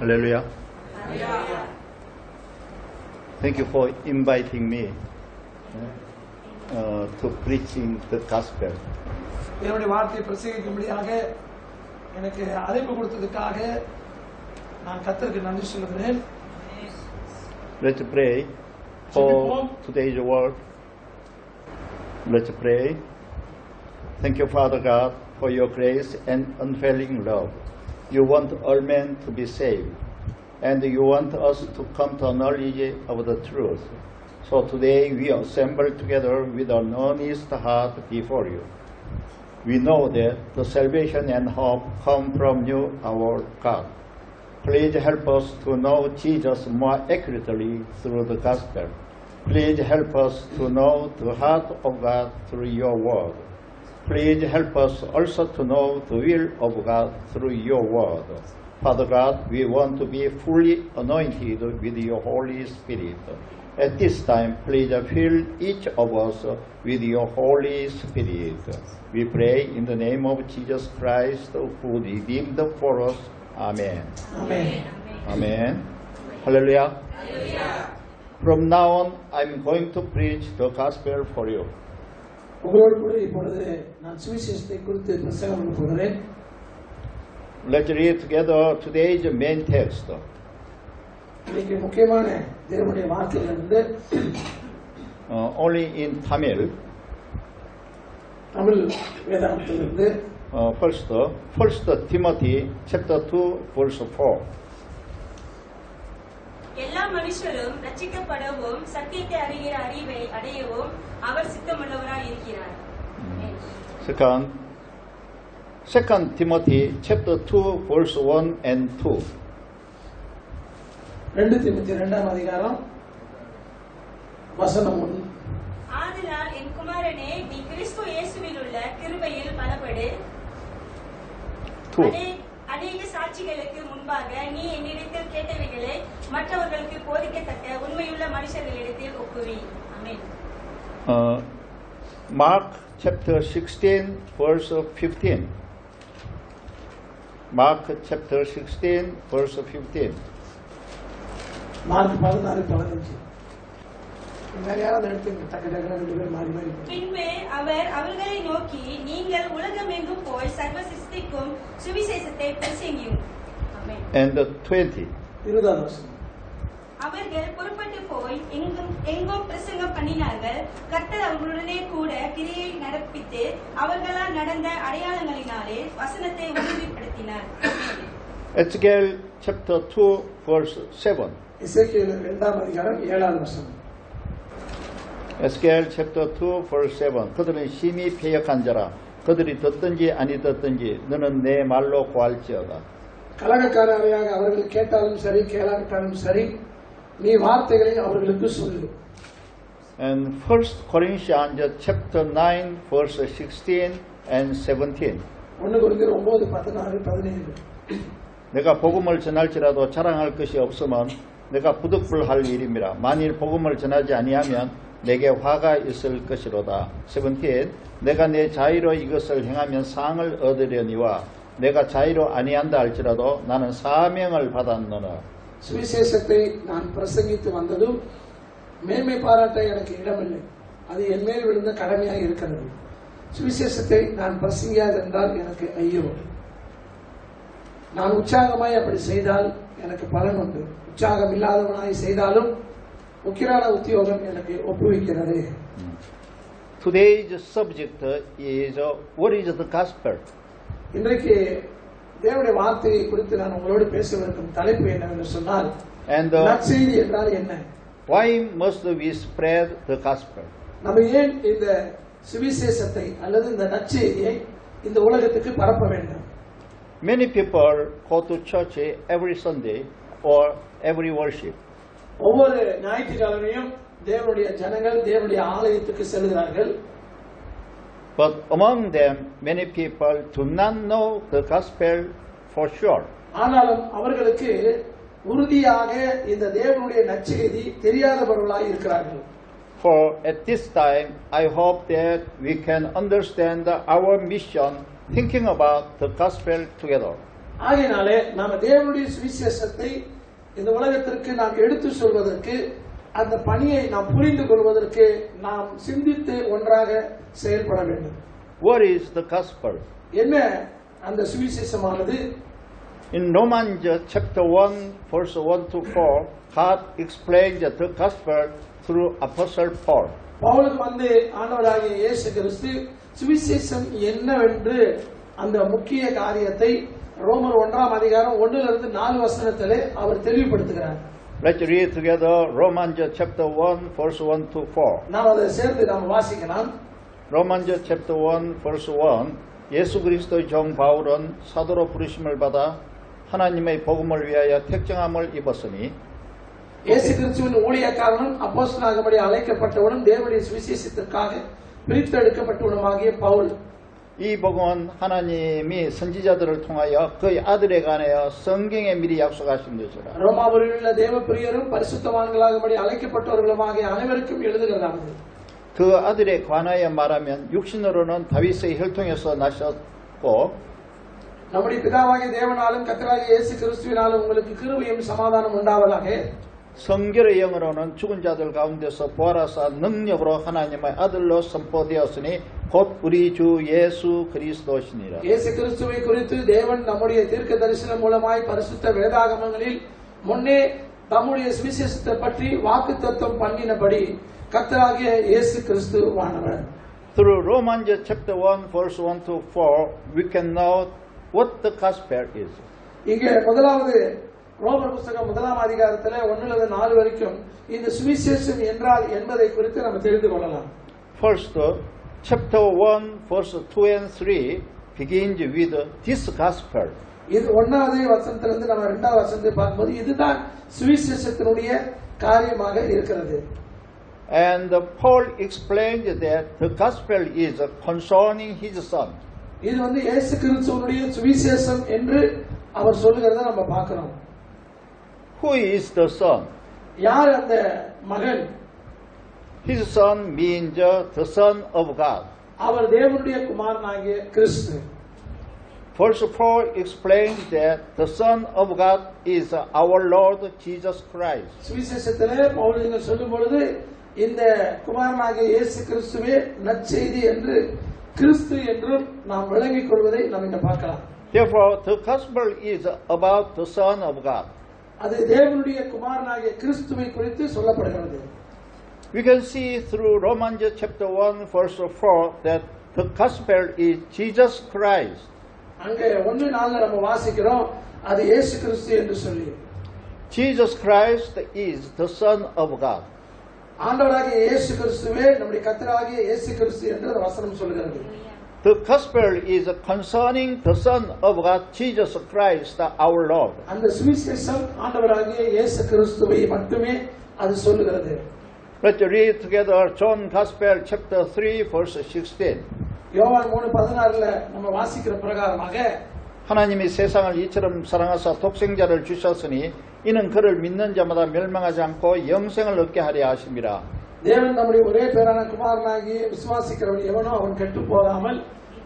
Hallelujah. Hallelujah. Thank you for inviting me to preaching the gospel. தேவனுடைய வார்த்தையை பிரசங்கிக்கும்படியாக எனக்கு அழைப்பு கொடுத்ததுக்காக நான் கர்த்தருக்கு நன்றி சொல்கிறேன். Let's pray for today's word. Let's pray. Thank you, Father God, for your grace and unfailing love. You want all men to be saved, and you want us to come to a knowledge of the truth. So today we assemble together with an honest heart before you. We know that the salvation and hope come from you, our God. Please help us to know Jesus more accurately through the gospel. Please help us to know the heart of God through your word. Please help us also to know the will of God through your word. Father God, we want to be fully anointed with your Holy Spirit. At this time, please fill each of us with your Holy Spirit. We pray in the name of Jesus Christ, who redeemed for us. Amen. Amen. Amen. Hallelujah. Hallelujah. From now on, I'm going to preach the gospel for you. உங்களோடு கூட இப்பொழுது நான் சுவிசேஷத்தை குறித்து பிரசங்கம் பண்ண போகிறேன். Let's read together today's main text. இன்னைக்கு முக்கியமான தேவனுடைய வார்த்தையிலிருந்து Only in Tamil. Tamil வேதாகமத்திலிருந்து First Timothy chapter 2 verse 4. எல்லா மனுஷரும் ரட்சிக்கப்படவும் சத்தியத்தை அறிகிற அறிவை அடையவும் அவர் சித்தமுள்ளவராய் இருக்கிறார். Second Timothy chapter 2 verse 1 and 2. 2 தீமோத்தேயு 2ஆம் அதிகாரம் வசனம் 1. ஆதலால் என் குமாரனே, நீ கிறிஸ்து இயேசுவில் உள்ள கிருபையில் பலப்படு. அநேக சாட்சிகளுக்கு முன்பாக நீ என்னிடத்தில் கேட்டவைகளை மற்றவர்களுக்கு போதிக்கத்தக்க உண்மையுள்ள மனுஷர்களிடத்தில் ஒப்புவி. ஆமென். Mark chapter 16 verse 15. Mark chapter 16 verse 15. Mark 16:15. யாராவது எடுத்துங்க, டக்கு டக்கு ரெண்டு பேர் மாறி மாறி. பின்பு அவர் அவர்களை நோக்கி, நீங்கள் உலகமெங்கும் போய் சர்வ சிருஷ்டிக்கும் சுவிசேஷத்தை பிரசங்கியும். ஆமென். And 20. 20ஆம் வசனம். அவர்கள் புறப்பட்டு போய் எங்கும் பிரசங்கம் பண்ணினார்கள். கர்த்தர் அவர்களுடனே கூட கிரியை நடப்பித்து அவர்களால் நடந்த அடையாளங்களினாலே வசனத்தை உறுதிப்படுத்தினார். Ezekiel chapter 2 verse 7. எசேக்கியேல் 2ஆம் அதிகாரம் 7ஆம் வசனம். Ezekiel chapter 2 verse 7. 그들은 심히 패역한 자라. 그들이 듣든지 아니 듣든지 너는 내 말로 구할지어다. கலகக்காரரையாக அவர்கள் கேட்டாலும் சரி கேளாவிட்டாலும் சரி நீ வார்த்தைகளை அவர்களுக்கு சொல்லு. And 1 Corinthians chapter 9 verse 16 and 17. 1 கொரிந்தியர் 9:16-17. 내가 복음을 전할지라도 자랑할 것이 없으면 내가 부득불할 일입니다. 만일 복음을 전하지 아니하면 내게 화가 있을 것이로다. 17. 내가 내 자유로 이것을 행하면 상을 얻으려니와 내가 자유로 아니한다 할지라도 나는 사명을 받았노라. சுவிசேஷத்தை நான் பிரசங்கித்து வந்ததும் மேன்மை பாராட்ட எனக்கு இடமில்லை. அது என் மேல் விழுந்த கடமையாக இருக்கிறது. சுவிசேஷத்தை நான் பிரசங்கியாதென்றால் எனக்கு ஐயோ. நான் உற்சாகமாய் அப்படி செய்தால் எனக்கு பலன் உண்டு. உற்சாகம் இல்லாதவனாய் செய்தாலும் உக்கிரான உத்தியோகம் எனக்கு ஒப்புவிக்கிறது. Today's subject is what is the gospel? இன்றைக்கு தேவனுடைய வார்த்தையை குறித்து நான் உங்களோடு பேசவிருக்கும் தலைப்பு என்னவென்று சொன்னால், நற்செய்தி என்றால் என்ன? Why must we spread the gospel? நம்ம ஏன் இந்த சுவிசேஷத்தை அல்லது இந்த நற்செய்தியை இந்த உலகத்துக்கு பரப்ப வேண்டும்? Many people go to church every Sunday or every worship. ஒவ்வொரு ஞாயிற்றுக்கிழமையும் தேவனுடைய ஜனங்கள் தேவனுடைய ஆலயத்துக்கு செல்கிறார்கள். But among them, many people do not know the gospel for sure. ஆனாலும் அவர்களுக்கு உறுதியாக இந்த தேவனுடைய நற்செய்தி தெரியாதவர்களாய் இருக்கிறார்கள். For at this time, I hope that we can understand our mission thinking about the gospel together. ஆகையினாலே நாம தேவனுடைய சுவிசேஷத்தை இந்த உலகத்திற்கு நாம் எடுத்து சொல்வதற்கு, அந்த பணியை நாம் புரிந்து கொள்வதற்கு நாம் சிந்தித்து ஒன்றாக செயல்பட வேண்டும். What is the gospel? என்ன அந்த சுவிசேஷமானது? In Romans chapter 1 verse 1 to 4, God explained the gospel through Apostle Paul. பவுலுக்கு ஆண்டவராகிய இயேசு கிறிஸ்து சுவிசேஷம் என்னவென்று அந்த முக்கிய காரியத்தை ரோமர் 1ஆம் அதிகாரம் 1-4 வசனத்திலே அவர் தெளிவுபடுத்துகிறார். Let's read together Romans chapter 1 verse 1 to 4. நாம் அதை சேர்த்து நாம் வாசிக்கலாம். Romans chapter 1 verse 1. 예수 그리스도의 종 바울은 사도로 부르심을 받아 하나님의 복음을 위하여 택정함을 입었으니 இயேசு கிறிஸ்துவின் ஊழியக்காரனும் அப்போஸ்தலனாகும்படி அழைக்கப்பட்டவனும் தேவனுடைய சுவிசேஷத்திற்காக பிரித்தெடுக்கப்பட்டவனுமாகிய பவுல். 이 복음은 하나님이 선지자들을 통하여 그의 아들에 관하여 성경에 미리 약속하신 것이라. ரோமாபுரியில் உள்ள தேவ பிரியரும் பரிசுத்தவான்களாகும்படி அழைக்கப்பட்டவர்களுமாகிய அனைவருக்கும் எழுதுகிறதாவது. 그 아들에 관하여 말하면 육신으로는 다윗의 혈통에서 나셨고 நம்முடைய பிதாவாகிய தேவனாலும் கர்த்தராகிய இயேசு கிறிஸ்துவினாலும் உங்களுக்கு கிருபையும் சமாதானம் உண்டாவதாக. 성결의 영으로는 죽은 자들 가운데서 부활하사 능력으로 하나님의 아들로 선포되었으니 곧 우리 주 예수 그리스도시니라. இயேசு கிறிஸ்துவை குறித்து தேவன் நம்முடைய தீர்க்க தரிசனம் மூலமாய் பரிசுத்த வேதாகமங்களில் முன்னே நம்முடைய சுவிசேஷத்தை பற்றி வாக்குத்தத்தம் பண்ணினபடி கர்த்தராகிய இயேசு கிறிஸ்துவானவர். Through Romans chapter 1 verse 1 to 4 we can know what the gospel is. இங்கே முதலாவது ரோமர் புத்தகம் 1ஆம் அதிகாரத்திலே 1-4 வரைக்கும் இந்த சுவிசேஷம் என்றால் என்பதை குறித்து நாம் தெரிந்து கொள்ளலாம். First, chapter 1 verse 2 and 3 begins with this gospel. இது 1வது வசனத்திலிருந்து நம்ம 2வது வசனத்தை பார்க்கும்போது இதுதான் சுவிசேஷத்தினுடைய காரியமாக இருக்கிறது. And Paul explained that the gospel is concerning his son. இது இயேசு கிறிஸ்துவினுடைய சுவிசேஷம் என்று அவர் சொல்லுகிறதை நம்ம பார்க்கிறோம். Who is the son? யார் அந்த மகன்? His son means the son of God. அவர் தேவனுடைய குமாரனாகிய கிறிஸ்து. Verse 4 explains that the son of God is our Lord Jesus Christ. சுவிசேஷத்திலே Pavul சொல்லும் பொழுது இந்த குமாரனாகிய இயேசு கிறிஸ்துவே நற்செய்தி என்று கிறிஸ்து என்றும் நாம் விளங்கிக் கொள்வதை நாம் இங்க பார்க்கலாம். Therefore, the gospel is about the son of God. அது தேவனுடைய குமாரனாகிய கிறிஸ்துவை குறித்து சொல்லப்படுகிறது. We can see through Romans chapter 1 verse 4 that the gospel is Jesus Christ. அங்கே 1:4 நம்ம வாசிக்கிறோம் அது இயேசு கிறிஸ்து என்று சொல்லி. Jesus Christ is the son of God. ஆண்டவராகிய இயேசு கிறிஸ்துவே நம்முடைய கர்த்தராகிய இயேசு கிறிஸ்து என்று அந்த வசனம் சொல்கிறது. The gospel is concerning the son of God, Jesus Christ, our Lord. அந்த சுவிசேஷம் ஆண்டவராகிய இயேசு கிறிஸ்துவை மட்டுமே அது சொல்லுகிறது. Let's read together John Gospel chapter 3 verse 16. யோவான் 3:16ல நம்ம வாசிக்கிற பிரகாரமாக 하나님이 세상을 이처럼 사랑하사 독생자를 주셨으니 이는 그를 믿는 자마다 멸망하지 않고 영생을 얻게 하려 하심이라. தேவன் நம்முடைய ஒரே பேரான குமாரனாகிய விசுவாசிக்கிறவன் எவனோ அவன் கெட்டு போகாமல்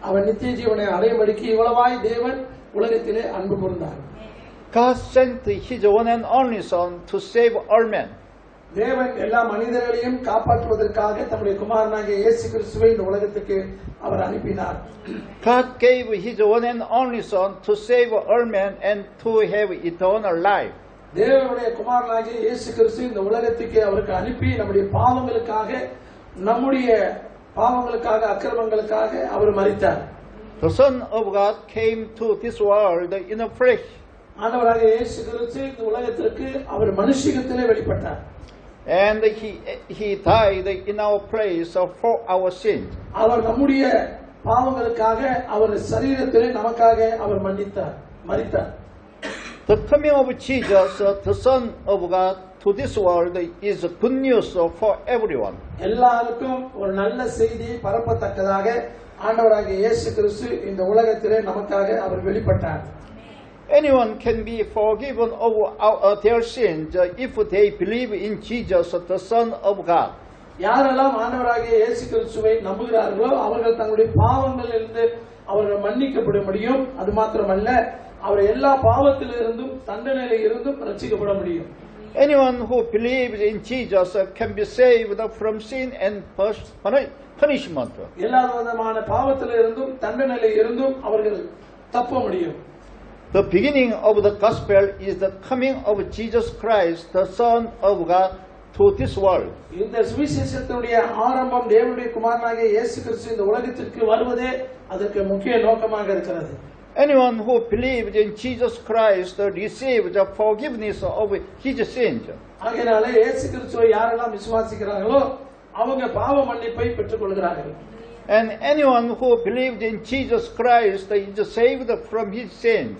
அவன் நித்திய ஜீவனை அடையும்படிக்கு இவ்வளவாய் தேவன் உலகத்திலே அன்பு கூர்ந்தார். God sent his one and only son to save all men. தேவன் எல்லா மனிதர்களையும் காப்பாற்றுவதற்காக தம்முடைய குமாரனாகிய இயேசு கிறிஸ்துவை இந்த உலகத்துக்கு அவர் அனுப்பினார். God gave his one and only son to save all men and to have eternal life. தேவனுடைய குமாரனாகிய இயேசு கிறிஸ்து இந்த உலகத்துக்கு அவருக்கு அனுப்பி நம்முடைய பாவங்களுக்காக அக்கிரமங்களுக்காக அவர் மரித்தார். The Son of God came to this world in the flesh. ஆண்டவராகிய இயேசு கிறிஸ்து இந்த உலகத்திற்கு அவர் மனுஷிகத்திலே வெளிப்பட்டார். And he died in our place for our sins. அவர் நம்முடைய பாவங்களுக்காக அவர் சரீரத்திலே நமக்காக அவர் மரித்தார். The coming of Jesus, the Son of God, to this world is good news for everyone. எல்லாருக்கும் ஒரு நல்ல செய்தி பரப்பத்தக்கதாக ஆண்டவராகிய இயேசு கிறிஸ்து இந்த உலகத்திலே நமக்காக அவர் வெளிப்பட்டார். Anyone can be forgiven of their sins if they believe in Jesus, the Son of God. யாரெல்லாம் ஆண்டவராகிய இயேசு கிறிஸ்துவை நம்புகிறார்களோ அவர்கள் தங்களுடைய பாவங்களிலிருந்து அவர்கள் மன்னிக்கப்பட முடியும். அது மாத்திரமல்ல அவர் எல்லா பாவத்திலிருந்தும் தண்டனையில இருந்தும் ரட்சிக்கப்பட முடியும். Anyone who believes in Jesus can be saved from sin and punishment. எல்லா விதமான பாவத்திலிருந்தும் தண்டனையில இருந்தும் அவர்கள் தப்ப முடியும். The beginning of the gospel is the coming of Jesus Christ, the Son of God, to this world. இந்த சுவிசேஷத்தினுடைய ஆரம்பம் தேவனுடைய குமாரனாகிய இயேசு கிறிஸ்து இந்த உலகத்திற்கு வருவதே அதற்கு முக்கிய நோக்கமாக இருக்கிறது. Anyone who believes in Jesus Christ receives the forgiveness of his sins. ஆகையால இயேசு கிறிஸ்துவை யாரெல்லாம் விசுவாசிக்கிறார்களோ அவங்க பாவ மன்னிப்பை பெற்றுக் கொள்கிறார்கள். And anyone who believes in Jesus Christ is saved from his sins.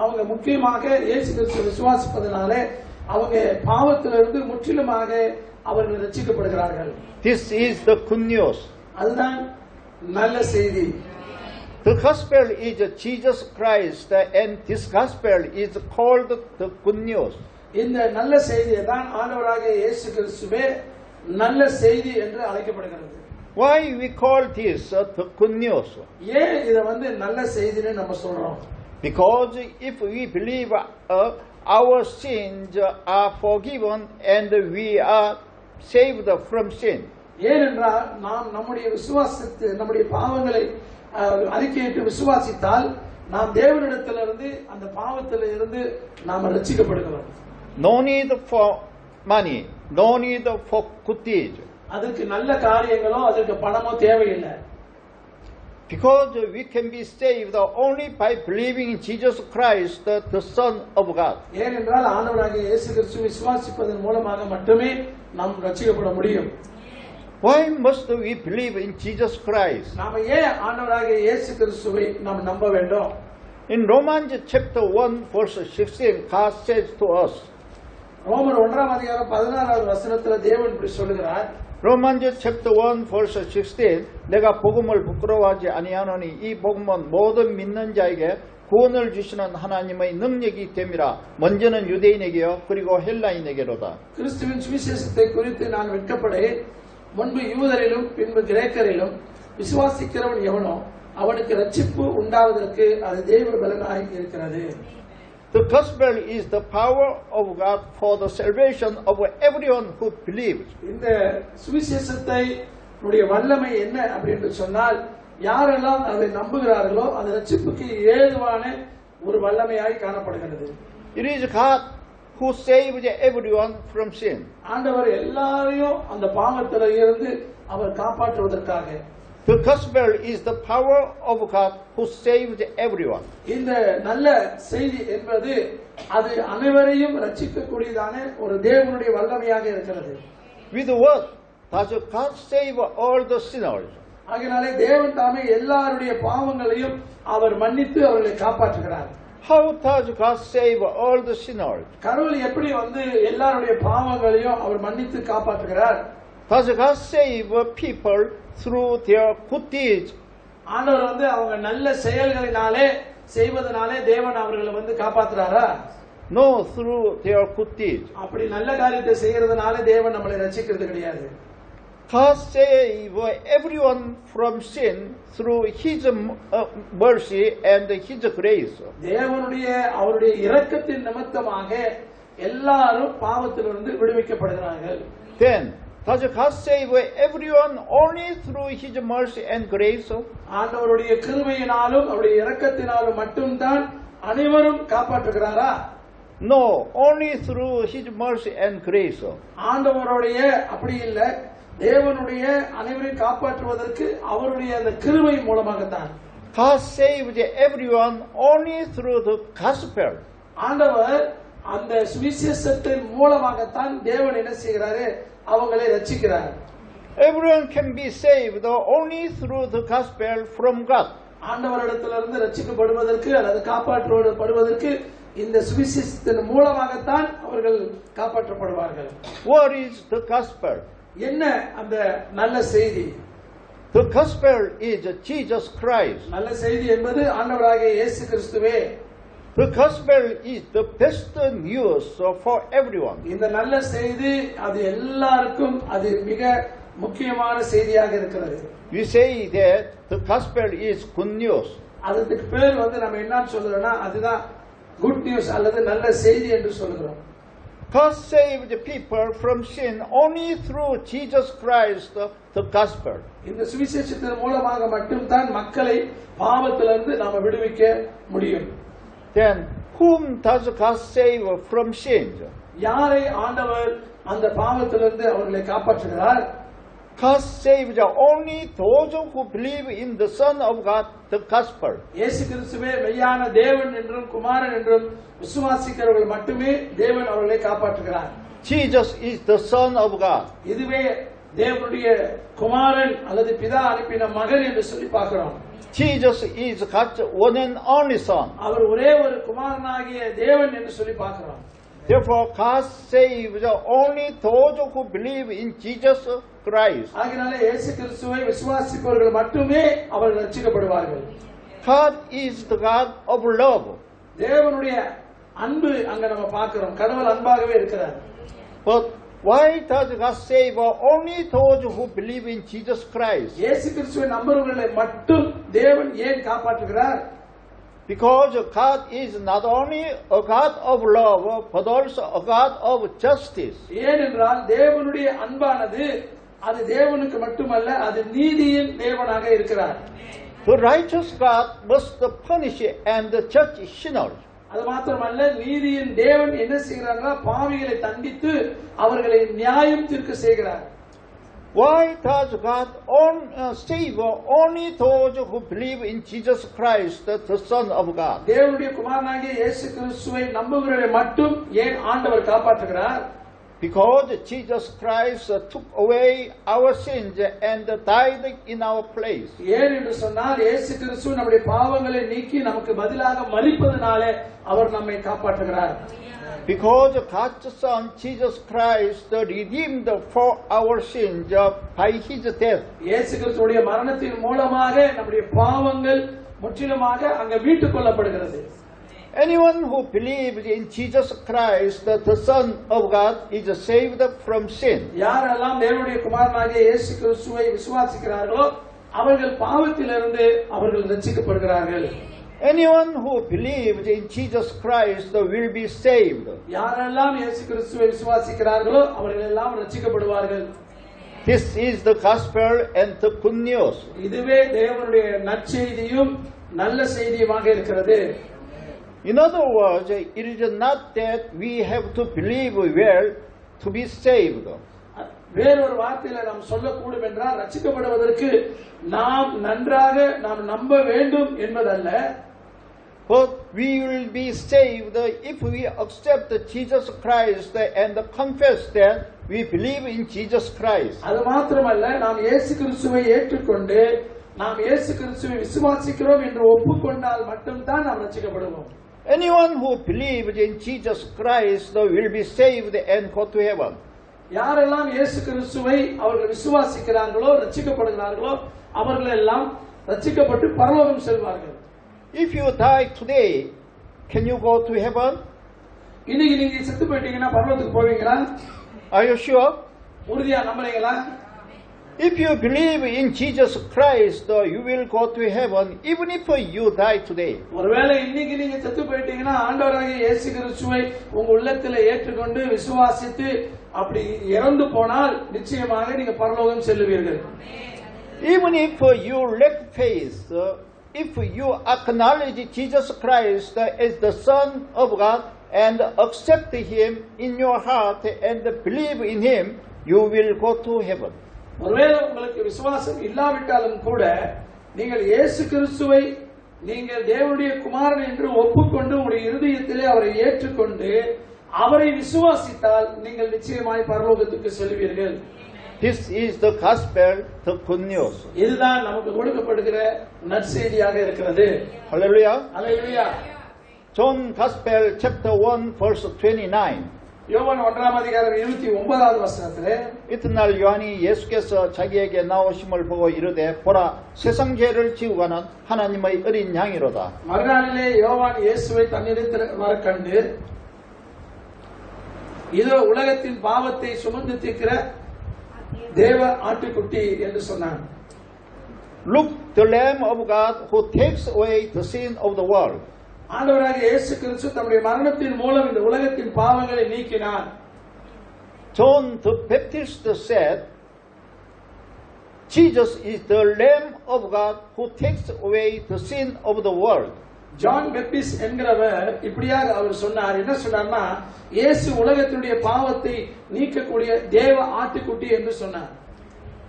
அவங்க முக்கியமாக இயேசு கிறிஸ்துவை விசுவாசிப்பதனாலே அவங்க பாவத்திலிருந்து முற்றிலுமாக அவர்கள் ரட்சிக்கப்படுகிறார்கள். This is the good news. அதுதான் நல்ல செய்தி. The gospel is Jesus Christ, and this gospel is called the good news. இந்த நல்ல செய்தியை தான் ஆண்டவராகிய இயேசு கிறிஸ்துவே நல்ல செய்தி என்று அழைக்கப்படுகிறது. Why we call this the good news? ஏன் இதை நல்ல செய்தின்னு நம்ம சொல்றோம்? Because if we believe our sins are forgiven and we are saved from sin. ஏனென்றால் நாம் நம்முடைய பாவங்களை அறிக்கையிட்டு விசுவாசித்தால் நாம் தேவனிடத்திலிருந்து அந்த பாவத்திலிருந்து நாம் ரட்சிக்கப்படுகிறோம். No need for money, no need for good deeds. அதுக்கு நல்ல காரியங்களோ அதுக்கு பணமோ தேவையில்லை. Because we can be saved only by believing in Jesus Christ, the Son of God. ஏனென்றால் ஆண்டவராகிய இயேசு கிறிஸ்துவை விசுவாசிப்பதன் மூலமாக மட்டுமே நாம் ரட்சிக்கப்பட முடியும். Why must we believe in Jesus Christ? நாம ஏன் ஆண்டவராகிய இயேசு கிறிஸ்துவை நாம் நம்ப வேண்டும்? In Romans chapter 1 verse 16, God says to us. ரோமர் 1ஆம் அதிகாரம் 16வது வசனத்துல தேவன் இப்படி சொல்லுகிறார். Romans chapter 1 verse 16, 내가 복음을 부끄러워하지 아니하노니 이 복음은 모든 믿는 자에게 구원을 주시는 하나님의 능력이 됨이라. 먼저는 유대인에게요 그리고 헬라인에게로다. கிறிஸ்துவின் சுவிசேஷத்தை குறித்து நான் வெட்கப்படேன். முன்பு யூதரிலும் பின்பு கிரேக்கரிலும் விசுவாசிக்கிறவன் எவனோ அவனுக்கு ரட்சிப்பு உண்டாவதற்கு அது தேவ பலனாய் இருக்கிறது. The gospel is the power of God for the salvation of everyone who believes. இந்த சுவிசேஷத்தை உடைய வல்லமை என்ன அப்படின்னு சொன்னால் யாரெல்லாம் அதை நம்புகிறார்களோ அது ரட்சிப்புக்கு ஏதுவான ஒரு வல்லமையாய் காணப்படுகிறது. It is God who saves everyone from sin. ஆண்டவர் எல்லாரையும் அந்த பாவத்தில இருந்து அவர் காப்பாற்றுவதற்காக. The gospel is the power of God who saves everyone. இந்த நல்ல செய்தி என்பது அது அனைவரையும் ரட்சிக்கக்கூடியதான ஒரு தேவனுடைய வல்லமையாக இருக்கிறது. With what does God save all the sinners? ஆகையாலே தேவன் தாமே எல்லாருடைய பாவங்களையும் அவர் மன்னித்து அவர்களை காப்பாற்றுகிறார். How does God save all the sinners? கடவுள் எப்படி எல்லாருடைய பாவங்களையும் அவர் மன்னித்து காப்பாற்றுகிறார்? Does God save people through their good deeds? ஆண்டவர் அவங்க நல்ல செயல்களினாலே செய்வதனாலே தேவன் அவர்களை காப்பாற்றுறாரா? No, through their good deeds. அப்படி நல்ல காரியத்தை செய்யறதுனால தேவன் நம்மளை ரட்சிக்கிறது கிடையாது. God save everyone from sin through His mercy and His grace. தேவனுடைய அவருடைய இரக்கத்தின் நிமித்தமாக எல்லாரும் பாவத்திலிருந்து விடுவிக்கப்படுகிறார்கள். Then does God save everyone only through His mercy and grace? ஆண்டவருடைய கிருபையினாலும் அவருடைய இரக்கத்தினாலும் மட்டும்தான் அனைவரும் காப்பாற்றுகிறாரா? No, only through His mercy and grace. ஆண்டவருடைய அப்படி இல்ல, தேவனுடைய அனைவரையும் காப்பாற்றுவதற்கு அவருடைய அந்த கிருபை மூலமாகத்தான். God saved everyone only through the gospel. ஆண்டவர் அந்த சுவிசேஷத்தின் மூலமாகத்தான் தேவன் என்ன செய்கிறாரு? அவங்களை ரட்சிக்கிறார். Everyone can be saved only through the gospel from God. ஆண்டவரிடத்திலிருந்து ரட்சிக்கப்படுவதற்கு அல்லது காப்பாற்றப்படுவதற்கு இந்த சுவிசேஷத்தின் மூலமாகத்தான் அவர்கள் காப்பாற்றப்படுவார்கள். What is the gospel? என்ன அந்த நல்ல செய்தி? The gospel is Jesus Christ. நல்ல செய்தி என்பது ஆண்டவராகிய இயேசு கிறிஸ்துவே. The gospel is the best news for everyone. இந்த நல்ல செய்தி அது எல்லாருக்கும் அது மிக முக்கியமான செய்தியாக இருக்கிறது. We say that the gospel is good news. அதுக்கு பேர் நம்ம என்ன சொல்றோம்னா அதுதான் குட் நியூஸ் அல்லது நல்ல செய்தி என்று சொல்கிறோம். God saved people from sin only through Jesus Christ, the gospel. இந்த சுவிசேஷத்தின் மூலமாக மட்டும்தான் மக்களை பாவத்திலிருந்து நாம விடுவிக்க முடியும். Then whom does God save from sin? யாரை ஆண்டவர் அந்த பாவத்திலிருந்து அவர்களை காப்பாற்றுகிறார்? God saved only those who believe in the Son of God, the gospel. இயேசு கிறிஸ்துவே மெய்யான தேவன் என்றும் குமாரன் என்றும் விசுவாசிக்கிறவர்கள் மட்டுமே தேவன் அவர்களை காப்பாற்றுகிறார். Jesus is the Son of God. இதுவே தேவனுடைய குமாரன் அல்லது பிதா அனுப்பின மகன் என்று சொல்லி பார்க்கிறோம். Jesus is God's one and only Son. அவர் ஒரே ஒரு குமாரனாகிய தேவன் என்று சொல்லி பார்க்கிறோம். Therefore, God saves only those who believe in Jesus Christ. ஆகையால இயேசு கிறிஸ்துவை விசுவாசிப்பவர்கள் மட்டுமே அவர்கள் ரட்சிக்கப்படுவார்கள். God is the God of love. தேவனுடைய அன்பு அங்க நம்ம பார்க்கிறோம். கடவுள் அன்பாகவே இருக்கிறார். But why does God save only those who believe in Jesus Christ? இயேசு கிறிஸ்துவை நம்புறவர்களை மட்டும் தேவன் ஏன் காப்பாற்றுகிறார்? Because God is not only a God of love, but also a God of justice. ஏனென்றால் தேவனுடைய அன்பானது அது தேவனுக்கு மட்டுமல்ல, அது நீதியின் தேவனாக இருக்கிறார். The righteous God must punish and judge sinners. அது மாத்திரமல்ல, நீதியின் தேவன் என்ன செய்கிறார்னா பாவிகளை தண்டித்து அவர்களை நியாயம் தீர்க்க செய்கிறார். Why does God save only those who believe in Jesus Christ, the Son of God? தேவனுடைய குமாரனாகிய இயேசு கிறிஸ்துவை நம்புகிறவர்களை மட்டும் ஏன் ஆண்டவர் காப்பாற்றுகிறார்? Because Jesus Christ took away our sins and died in our place. ஏன் என்று சொன்னால் இயேசு கிறிஸ்து நம்முடைய பாவங்களை நீக்கி நமக்கு பதிலாக மரிப்பதனாலே அவர் நம்மை காப்பாற்றுகிறார். Because God's Son Jesus Christ redeemed for our sins by His death. இயேசு கிறிஸ்துவுடைய மரணத்தின் மூலமாக நம்முடைய பாவங்கள் முற்றிலுமாக அங்க மீட்டுக் கொள்ளப்படுகிறது. Anyone who believes in Jesus Christ, the Son of God, is saved from sin. யாரெல்லாம் தேவனுடைய குமாரனாகிய இயேசு கிறிஸ்துவை விசுவாசிக்கிறார்களோ அவர்கள் பாவத்திலிருந்து அவர்கள் ரட்சிக்கப்படுகிறார்கள். Anyone who believes in Jesus Christ will be saved. யாரெல்லாம் இயேசு கிறிஸ்துவை விசுவாசிக்கிறார்களோ அவர்கள் எல்லாம் ரட்சிக்கப்படுவார்கள். This is the gospel and the good news. இதுவே தேவனுடைய நற்செய்தியும் நல்ல செய்தியுமாக இருக்கிறது. In other words, it is not that we have to believe well to be saved. வேறொரு வார்த்தையில நாம் சொல்லக்கூடும் என்றால் ரட்சிக்கப்படுவதற்கு நாம் நன்றாக நாம் நம்ப வேண்டும் என்பதல்ல. But we will be saved if we accept Jesus Christ and confess that we believe in Jesus Christ. அது மாத்திரமல்ல, நாம் இயேசு கிறிஸ்துவை ஏற்றுக்கொண்டு நாம் இயேசு கிறிஸ்துவை விசுவாசிக்கிறோம் என்று ஒப்புக்கொண்டால் மட்டும்தான் நாம் ரட்சிக்கப்படுவோம். Anyone who believes in Jesus Christ will be saved and go to heaven. யாரெல்லாம் இயேசு கிறிஸ்துவை அவர்கள் விசுவாசிக்கிறார்களோ ரட்சிக்கப்படுகிறார்களோ அவர்கள் எல்லாம் ரட்சிக்கப்பட்டு பரலோகம் செல்வார்கள். If you die today, can you go to heaven? இன்னைக்கு நீங்க செத்து போயிட்டீங்கன்னா பரலோகத்துக்கு போவீங்களா? Are you sure? உறுதியா நம்புறீங்களா? If you believe in Jesus Christ, you will go to heaven even if you die today. ஒருவேளை இன்னைக்கு நீங்க செத்து போயிட்டீங்கன்னா ஆண்டவராகிய இயேசு கிறிஸ்துவை உங்க உள்ளத்திலே ஏற்றுக்கொண்டு விசுவாசித்து அப்படி இறந்து போனால் நிச்சயமாக நீங்க பரலோகம் செல்லுவீர்கள். Even if you lack faith, if you acknowledge Jesus Christ as the Son of God and accept Him in your heart and believe in Him, you will go to heaven. ஒருவேளை உங்களுக்கு விசுவாசம் இல்லாவிட்டாலும் கூட நீங்கள் இயேசு கிறிஸ்துவை நீங்கள் தேவனுடைய குமாரன் என்று ஒப்புக்கொண்டு உங்களுடைய இருதயத்திலே அவரை ஏற்றுக்கொண்டு அவரை விசுவாசித்தால் நீங்கள் நிச்சயமாய் பரலோகத்துக்கு செல்வீர்கள். This is the gospel, the good news. இதுதான் நமக்கு கொடுக்கப்படுகிற நற்செய்தியாக இருக்கிறது. Hallelujah. Hallelujah. John Gospel chapter 1 verse 29. யோவான் 1ம் அதிகாரம் 29வது வசனத்திலே 이튿날 요한이 예수께서 자기에게 나오심을 보고 이르되 보라 세상 죄를 지고 가는 하나님의 어린 양이로다. மறுநாளிலே யோவான் இயேசுவை தன்னிடத்தில் வர கண்டு இதோ உலகத்தின் பாவத்தை சுமந்து தீர்க்கிற தேவ ஆட்டுக்குட்டி என்று சொன்னான். Look, the Lamb of God who takes away the sin of the world. ஆண்டவராகிய இயேசு கிறிஸ்து தம்முடைய மரணத்தின் மூலம் இந்த உலகத்தின் பாவங்களை நீக்கினார். John the Baptist said, Jesus is the Lamb of God who takes away the sin of the world. John Baptist என்கிறவர் இப்படியாக அவர் சொன்னார். என்ன சொன்னார்னா, இயேசு உலகத்தினுடைய பாவத்தை நீக்கக்கூடிய தேவ ஆட்டுக்குட்டி என்று சொன்னார்.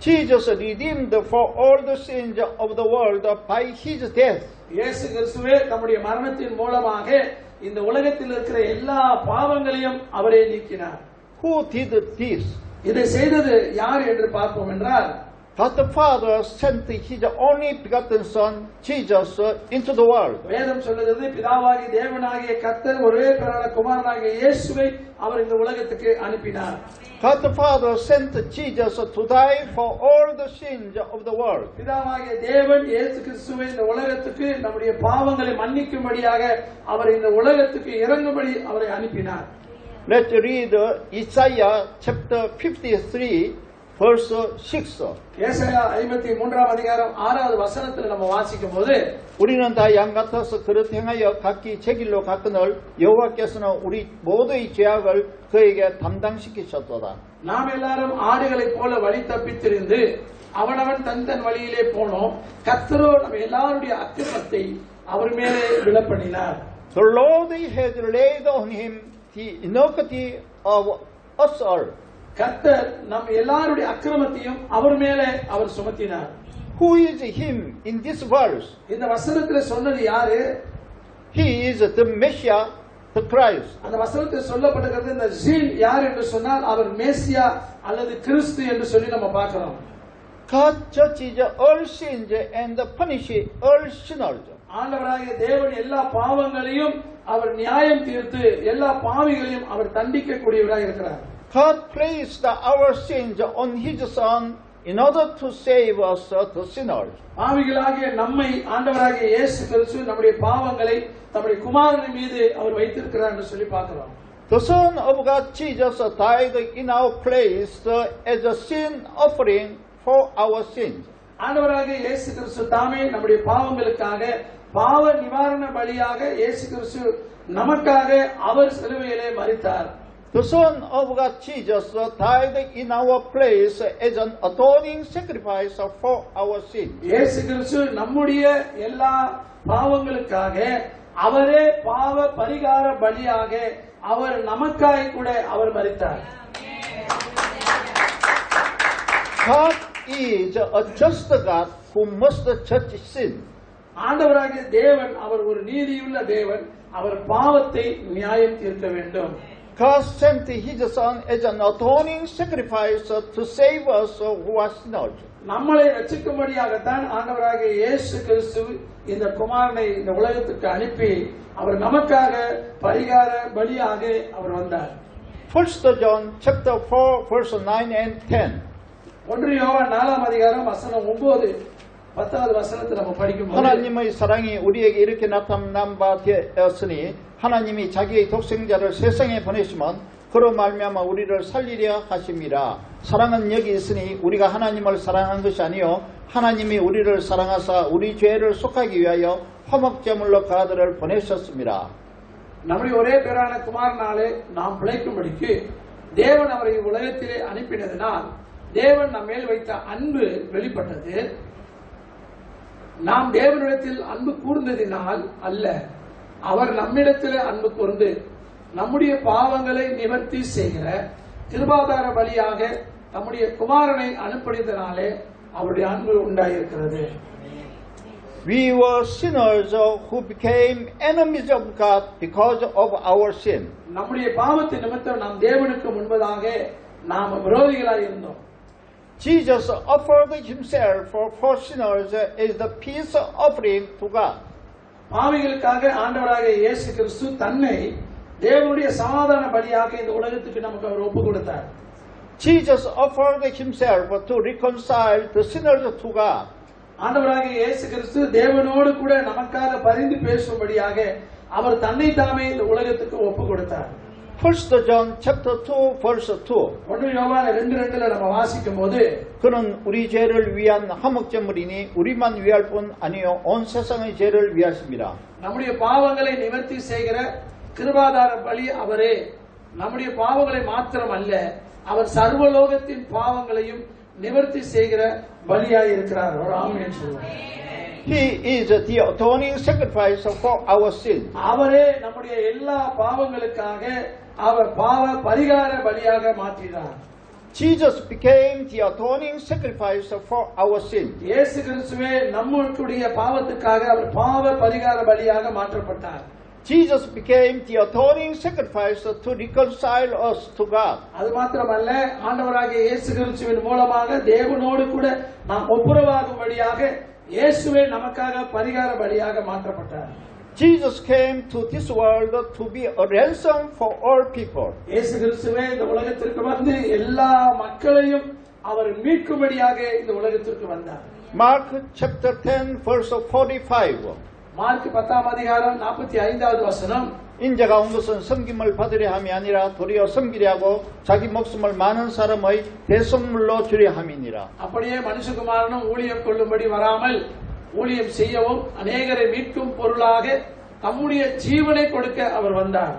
Jesus redeemed for all the sins of the world by his death. இயேசு கிறிஸ்துவே தம்முடைய மரணத்தின் மூலமாக இந்த உலகத்தில் இருக்கிற எல்லா பாவங்களையும் அவரே நீக்கினார். Who did this? இதை செய்தது யார் என்று பார்ப்போம் என்றால், God the Father sent his only begotten Son, Jesus, into the world. வேதம் சொல்லுகிறது, பிதாவாகிய தேவனாகிய கர்த்தர் ஒரே பேரான குமாரனாகிய இயேசுவை அவர் இந்த உலகத்துக்கு அனுப்பினார். God the Father sent Jesus to die for all the sins of the world. பிதாவாகிய தேவன் இயேசு கிறிஸ்துவை இந்த உலகத்துக்கு நம்முடைய பாவங்களை மன்னிக்கும்படியாக அவர் இந்த உலகத்துக்கு இறங்கும்படி அவரை அனுப்பினார். Let's read Isaiah chapter 53 verse 6. ஏசாயா 53 அதிகாரம் 6வது வசனத்தில் நம்ம வாசிக்கும்போது, 우리는 다 양 같아서 그릇 행하여 각기 제 길로 갔거늘 여호와께서는 우리 모두의 죄악을 그에게 담당시키셨도다. நாம் எல்லாரும் ஆடுகளைப் போல வழி தப்பித்திருந்து அவனவன் தன் தன் வழியிலே போனோம், கர்த்தரோ நம்ம எல்லாருடைய அக்கிரமத்தை அவர் மேலே விழப்பண்ணினார். The Lord has laid on him the iniquity of us all. கர்த்தர் நம் எல்லாருடைய அக்கிரமத்தையும் அவர் மேலே அவர் சுமத்தினார். Who is him in this verse? இந்த வசனத்தில் சொன்னது யாரு? He is the Messiah, the Christ. அந்த வசனத்தில் சொல்லப்படுகிறது இந்த ஜீன் யார் என்று சொன்னால் அவர் மேசியா அல்லது கிறிஸ்து என்று சொல்லி நம்ம பார்க்கிறோம். God judges all sins and punishes all sinners. ஆண்டவராகிய தேவன் எல்லா பாவங்களையும் அவர் நியாயம் தீர்த்து எல்லா பாவிகளையும் அவர் தண்டிக்கக்கூடியவராக இருக்கிறார். God placed our sins on His Son in order to save us, the sinners. பாவிகளாகிய நம்மை ஆண்டவராகிய இயேசு கிறிஸ்து நம்முடைய பாவங்களை தம்முடைய குமாரன் மீது அவர் வைத்திருக்கிறார் என்று சொல்லி பார்க்கிறோம். The Son of God, Jesus, died in our place as a sin offering for our sins. ஆண்டவராகிய இயேசு கிறிஸ்து தாமே நம்முடைய பாவங்களுக்காக பாவ நிவாரண பலியாக இயேசு கிறிஸ்து நமக்காக அவர் சிலுவையிலே மரித்தார். The Son of God, Jesus, died in our place as an atoning sacrifice for our sins. இயேசு கிறிஸ்து நம்முடைய எல்லா பாவங்களுக்காக அவரே பாவ பரிகார பலியாக அவர் நமக்காக கூட அவர் மரித்தார். God is a just God who must judge sin. ஆண்டவராகிய தேவன் அவர் ஒரு நீதியுள்ள தேவன், அவர் பாவத்தை நியாயம் தீர்க்க வேண்டும். God sent His Son as an atoning sacrifice to save us who are sinners. நம்மளை ரட்சிக்கும்படியாகத்தான் ஆண்டவராகிய இயேசு கிறிஸ்து இந்த குமாரனை இந்த உலகத்துக்கு அனுப்பி அவர் நமக்காக பரிகார பலியாக அவர் வந்தார். 1 John chapter 4 verse 9 and 10. 1 யோவான் 4 அதிகாரம் வசனம் 9 10வது வசனத்தை நம்ம படிக்கும்போது, 하나님의 사랑이 우리에게 이렇게 나타난 바 되었으니 하나님이 자기의 독생자를 세상에 보내시면 그로 말미암아 우리를 살리려 하심이라. 사랑은 여기 있으니 우리가 하나님을 사랑한 것이 아니요 하나님이 우리를 사랑하사 우리 죄를 속하기 위하여 화목제물로 그 아들을 보내셨습니다. நம்முடைய ஒரே பேரான குமாரனாலே நாம் பிழைக்கும்படிக்கு தேவன் அவரை உலகத்திலே அனுப்பினதினால் தேவன் நம் மேல் வைத்த அன்பு வெளிப்பட்டது. நாம் தேவனிடத்தில் அன்பு கூர்ந்ததினால் அல்ல, அவர் நம்மிடத்தில் அன்பு கூர்ந்து நம்முடைய பாவங்களை நிவர்த்தி செய்கிற கிருபாதார பலியாக நம்முடைய குமாரனை அனுப்பினதினாலே அவருடைய அன்பு உண்டாயிருக்கிறது. We were sinners who became enemies of God because of our sin. நம்முடைய பாவத்தின் நிமித்தம் நாம் தேவனுக்கு முன்பதாக நாம் விரோதிகளாய் இருந்தோம். Jesus offered himself for sinners as the peace offering to God. பாவிகளுக்காக ஆண்டவராகிய இயேசு கிறிஸ்து தன்னை தேவனுடைய சமாதான பலியாக இந்த உலகத்துக்கு நமக்கு அவர் ஒப்பு கொடுத்தார். Jesus offered himself to reconcile the sinners to God. ஆண்டவராகிய இயேசு கிறிஸ்து தேவனோடு கூட நமக்காக பரிந்து பேசும்படியாக அவர் தன்னை தாமே இந்த உலகத்துக்கு ஒப்பு கொடுத்தார். 1 John chapter 2 verse 2. 1 யோவான் 2:2ல நம்ம வாசிக்கும்போது 그는 우리 죄를 위한 화목제물이니 우리만 위할 뿐 아니요 온 세상의 죄를 위하십니다. நம்முடைய பாவங்களை நிவர்த்தி செய்கிற கிருபாதார பலி அவரே. நம்முடைய பாவங்களை மாத்திரமல்ல, அவர் சர்வலோகத்தின் பாவங்களையும் நிவர்த்தி செய்கிற பலியாய் இருக்கிறார். ஒரு ஆமென் சொல்லுங்க. He is the atoning sacrifice for our sin. அவரே நம்முடைய எல்லா பாவங்களுக்காக அவர் பாவ பரிகார பலியாக மாற்றினார். Jesus became the atoning sacrifice for our sin. இயேசு கிறிஸ்துவே நம்முடைய பாவத்துக்காக அவர் பாவ பரிகார பலியாக மாற்றப்பட்டார். Jesus became the atoning sacrifice to reconcile us to God. அது மாத்திரமல்ல, ஆண்டவராகிய இயேசு கிறிஸ்துவின் மூலமாக தேவனோடு கூட நாம் ஒப்புரவாகும்படியாக இயேசுவே நமக்காக பரிகார பலியாக மாற்றப்பட்டார். Jesus came to this world to be a ransom for all people. இயேசு கிறிஸ்துவே இந்த உலகத்திற்கு வந்து எல்லா மக்களையும் அவர் மீட்கும்படியாக இந்த உலகத்திற்கு வந்தார். Mark chapter 10 verse 45. மார்க் 10ஆம் அதிகாரம் 45வது வசனம். 인자가 온 것은 섬김을 받으려 함이 아니라 도리어 섬기려 하고 자기 목숨을 많은 사람의 대속물로 주려 함이니라. அப்படியே மனுஷகுமாரனும் ஊழியம் கொள்ளும்படி வராமல் ஊழியம் செய்யவும் அநேகரை மீட்கும் பொருளாக தம்முடைய ஜீவனை கொடுக்க அவர் வந்தார்.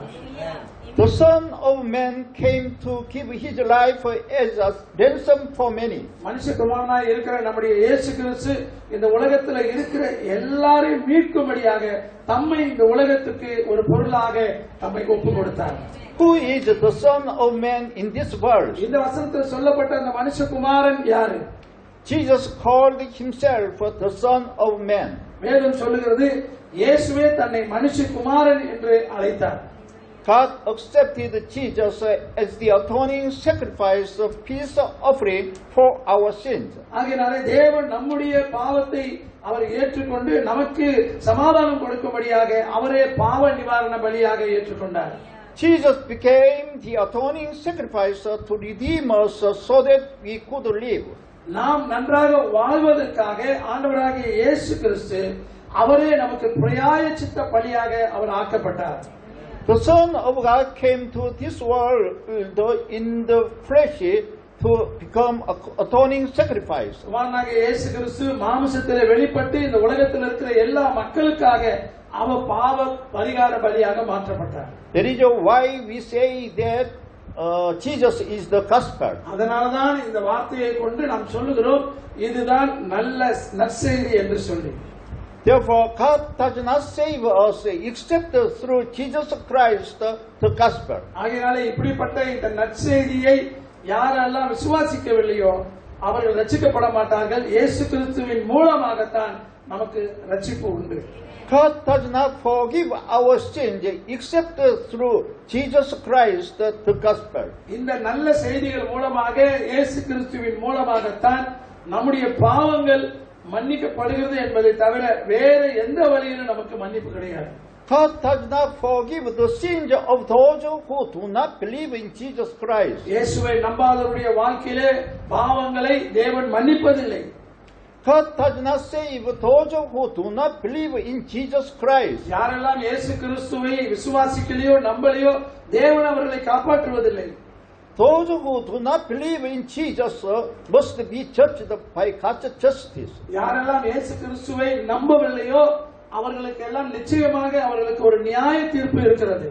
The Son of Man came to give his life as a ransom for many. மனுஷகுமாரனாய் இருக்கிற நம்முடைய இயேசு கிறிஸ்து இந்த உலகத்தில் இருக்கிற எல்லாரையும் மீட்கும்படியாக தம்மை இந்த உலகத்துக்கு ஒரு பொருளாக தம்மை ஒப்பு கொடுத்தார். Who is the Son of Man in this world? இந்த வசனத்தில் சொல்லப்பட்ட அந்த மனுஷகுமாரன் யாரு? Jesus called himself the Son of Man. வேதம் சொல்லுகிறது இயேசுவே தன்னை மனுஷகுமாரன் என்று அழைத்தார். God accepted Jesus as the atoning sacrifice of peace offering for our sins. ஆகையாலே தேவன் நம்முடைய பாவத்தை அவர் ஏற்றுக்கொண்டு நமக்கு சமாதானம் கொடுக்கும்படியாக அவரே பாவ நிவாரண பலியாக ஏற்றுக்கொண்டார். Jesus became the atoning sacrifice to redeem us so that we could live. நாம் நன்றாக வாழ்வதற்காக ஆண்டவராகிய இயேசு கிறிஸ்து அவரே நமக்கு பிராயச்சித்த பலியாக அவர் ஆக்கப்பட்டார். The Son of God came to this world in the flesh to become an atoning sacrifice. குமாரனாகிய இயேசு கிறிஸ்து மாம்சத்திலே வெளிப்பட்டு இந்த உலகத்தில் இருக்கிற எல்லா மக்களுக்காக அவர் பாவ பரிகார பலியாக மாற்றப்பட்டார். That is why we say that Jesus is the gospel. அதனால்தான் இந்த வார்த்தையை கொண்டு நாம் சொல்லுகிறோம் இதுதான் நல்ல நற்செய்தி என்று சொல்லி. Therefore, God does not save us except through Jesus Christ, the gospel. ஆகையாலே இப்படிப்பட்ட இந்த நற்செய்தியை யாரெல்லாம் விசுவாசிக்கவில்லையோ அவர்கள் ரட்சிக்கப்பட மாட்டார்கள். இயேசு கிறிஸ்துவின் மூலமாகத்தான் நமக்கு ரட்சிப்பு உண்டு. God does not forgive our sins except through Jesus Christ, the gospel. இந்த நல்ல செய்திகள் மூலமாக இயேசு கிறிஸ்துவின் மூலமாகத்தான் நம்முடைய பாவங்கள் மன்னிக்கப்படுகிறது என்பதை தவிர வேற எந்த வழியிலும் நமக்கு மன்னிப்பு கிடையாது. God does not forgive the sins of those who do not believe in Jesus Christ. இயேசுவை நம்பாதவருடைய வாழ்க்கையிலே பாவங்களை தேவன் மன்னிப்பதில்லை. God does not save those who do not believe in Jesus Christ. யாரெல்லாம் இயேசு கிறிஸ்துவை விசுவாசிக்கலையோ நம்பலையோ தேவன் அவர்களை காப்பாற்றுவதில்லை. Those who do not believe in Jesus must be judged by God's justice. யாரெல்லாம் இயேசு கிறிஸ்துவை நம்பவில்லையோ அவர்களுக்கெல்லாம் நிச்சயமாக அவர்களுக்கு ஒரு நியாய தீர்ப்பு இருக்கிறது.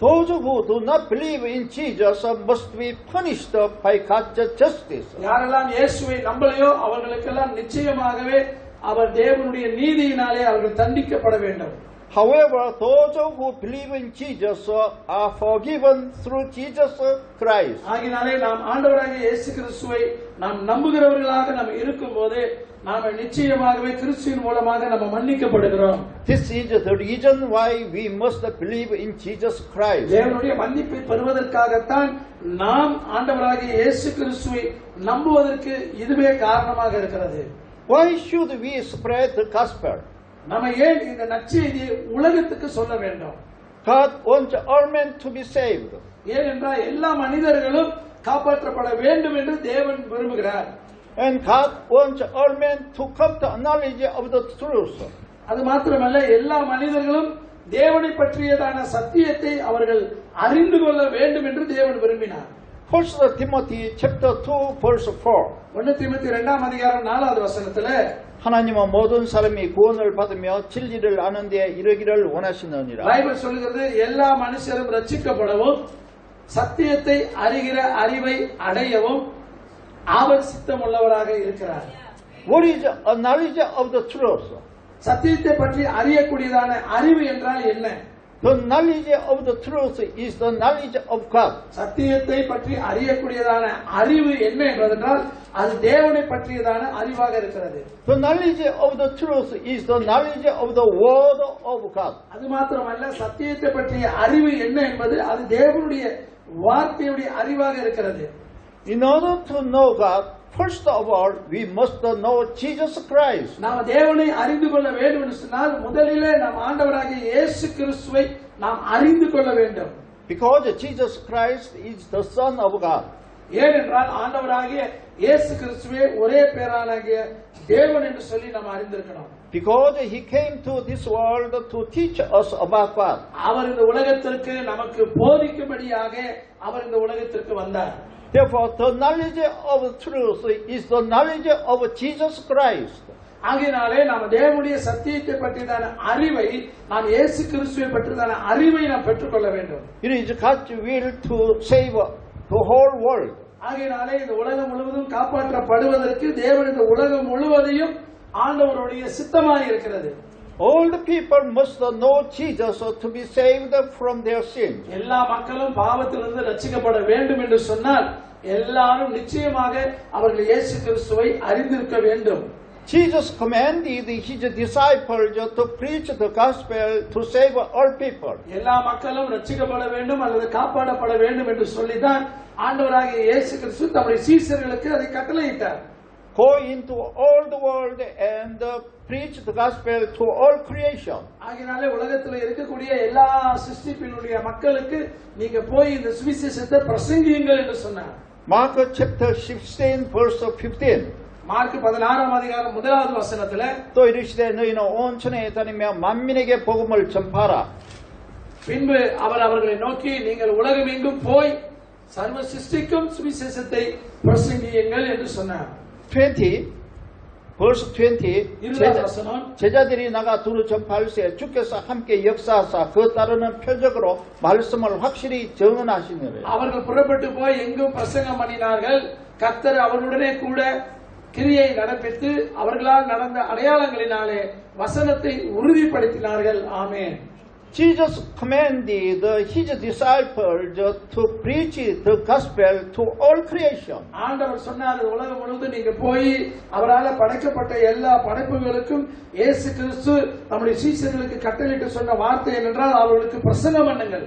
Those who do not believe in Jesus must be punished by God's justice. யாரெல்லாம் இயேசுவை நம்பலையோ அவர்களுக்கெல்லாம் நிச்சயமாகவே அவர் தேவனுடைய நீதியினாலே அவர்கள் தண்டிக்கப்பட வேண்டும். However, those who believe in Jesus are forgiven through Jesus Christ. ஆகினாலே நாம் ஆண்டவராகிய இயேசு கிறிஸ்துவை நாம் நம்புகிறவர்களாக நாம் இருக்கும்போது நாம் நிச்சயமாகவே கிறிஸ்துவின் மூலமாக நம்ம மன்னிக்கப்படுகிறோம். This is the reason why we must believe in Jesus Christ. தேவனுடைய மன்னிப்பை பெறுவதற்காகத்தான் நாம் ஆண்டவராகிய இயேசு கிறிஸ்துவை நம்புவதற்கு இதுவே காரணமாக இருக்கிறது. Why should we spread the gospel? நம்ம ஏன் இந்த நற்செய்தியை உலகத்துக்கு சொல்ல வேண்டும்? God wants all men to be saved. ஏனென்றால் எல்லா மனிதர்களும் காப்பாற்றப்பட வேண்டும் என்று தேவன் விரும்புகிறார். And God wants all men to come to a knowledge of the truth. அது மாத்திரமல்ல எல்லா மனிதர்களும் தேவனை பற்றியதான சத்தியத்தை அவர்கள் அறிந்து கொள்ள வேண்டும் என்று தேவன் விரும்பினார். 1 Timothy chapter 2 verse 4. 1 தீமோத்தேயு 2ஆம் அதிகாரம் 4வது வசனத்திலே 하나님은 모든 사람이 구원을 받으며 진리를 아는 데 이르기를 원하시느니라. பைபிள் சொல்கிறது எல்லா மனுஷரும் ரட்சிக்கப்படவும் சத்தியத்தை அறிகிற அறிவை அடையவும் அவர் சித்தமுள்ளவராக இருக்கிறார். What is a knowledge of the truth? சத்தியத்தை பற்றி அறியக்கூடியதான அறிவு என்றால் என்ன? The knowledge of the truth is the knowledge of God. சத்தியத்தை பற்றி அறியக்கூடியதான அறிவு என்ன என்பதென்றால் அது தேவனை பற்றியதான அறிவாக இருக்கிறது. The knowledge of the truth is the knowledge of the word of God. அது மாத்திரமல்ல, சத்தியத்தை பற்றிய அறிவு என்ன என்பது அது தேவனுடைய வார்த்தையுடைய அறிவாக இருக்கிறது. In order to know God, first of all, we must know Jesus Christ. நாம் தேவனை அறிந்து கொள்ள வேண்டும் என்று சொன்னால் முதலிலே நாம் ஆண்டவராகிய இயேசு கிறிஸ்துவை நாம் அறிந்து கொள்ள வேண்டும். Because Jesus Christ is the Son of God. ஏனென்றால் ஆண்டவராகிய இயேசு கிறிஸ்துவே ஒரே பேரானாகிய தேவன் என்று சொல்லி நாம் அறிந்திருக்கிறோம். Because he came to this world to teach us about God. அவர் இந்த உலகத்திற்கு நமக்கு போதிக்கும்படியாக அவர் இந்த உலகத்திற்கு வந்தார். Therefore, the knowledge of truth is the knowledge of Jesus Christ. ஆகையினாலே நாம் தேவனுடைய சத்தியத்தை பற்றியதான அறிவை, நாம் இயேசு கிறிஸ்துவை பற்றியதான அறிவை நாம் பெற்றுக்கொள்ள வேண்டும். It is God's will to save the whole world. ஆகையினாலே இந்த உலகம் முழுவதும் காப்பாற்றப்படுவதற்கு தேவன் இந்த உலகம் முழுவதையும் ஆண்டவருடைய சித்தமாக இருக்கிறது. All the people must know Jesus to be saved from their sins. எல்லா மக்களும் பாவத்திலிருந்து ரட்சிக்கப்பட வேண்டும் என்று சொன்னால் எல்லாரும் நிச்சயமாக அவர்கள் இயேசு கிறிஸ்துவை அறிந்திருக்க வேண்டும். Jesus commanded his disciples to preach the gospel to save all people. எல்லா மக்களும் ரட்சிக்கப்பட வேண்டும் அல்லது காப்பாற்றப்பட வேண்டும் என்று சொல்லிதான் ஆண்டவராகிய இயேசு கிறிஸ்து தம்முடைய சீஷர்களுக்கு அதை கட்டளையிட்டார். Go into all the world and preach the gospel to all creation. ஆகையாலே உலகத்தில் இருக்கக்கூடிய எல்லா சிருஷ்டிப்பினுடைய மக்களுக்கு நீங்க போய் இந்த சுவிசேஷத்தை பிரசங்கியுங்கள் என்று சொன்னார். Mark chapter 16 verse 15. மார்க் 16ஆம் அதிகாரம் 1வது வசனத்திலே 또 이르시되 너희는 온 천하에 다니며 만민에게 복음을 전파하라. பின்பு அவர் அவர்களை நோக்கி நீங்கள் உலகமெங்கும் போய் சர்வ சிருஷ்டிக்கும் சுவிசேஷத்தை பிரசங்கியுங்கள் என்று சொன்னார். 20 verse 20 20வது வசனம் 제자들이 나가 두루 전파할세 주께서 함께 역사하사 그 따르는 표적으로 말씀을 확실히 증언하시니라. அவர்கள் புறப்பட்டு போய் எங்கும் பிரசங்கம் பண்ணினார்கள். கர்த்தர் அவர்களுடனே கூட கிரியை நடப்பித்து அவர்களால் நடந்த அடையாளங்களினாலே வசனத்தை உறுதிப்படுத்தினார்கள். ஆமென். Jesus commanded his disciples to preach the gospel to all creation. ஆண்டவர் சொன்னார், உலகம் முழுவதும் நீங்க போய் அவரால் படைக்கப்பட்ட எல்லா படைப்புகளுக்கும் இயேசு கிறிஸ்து நம்முடைய சீஷர்களுக்கு கட்டளையிட்டு சொன்ன வார்த்தை என்னென்றால் அவர்களுக்கு பிரசங்கம் பண்ணுங்கள்.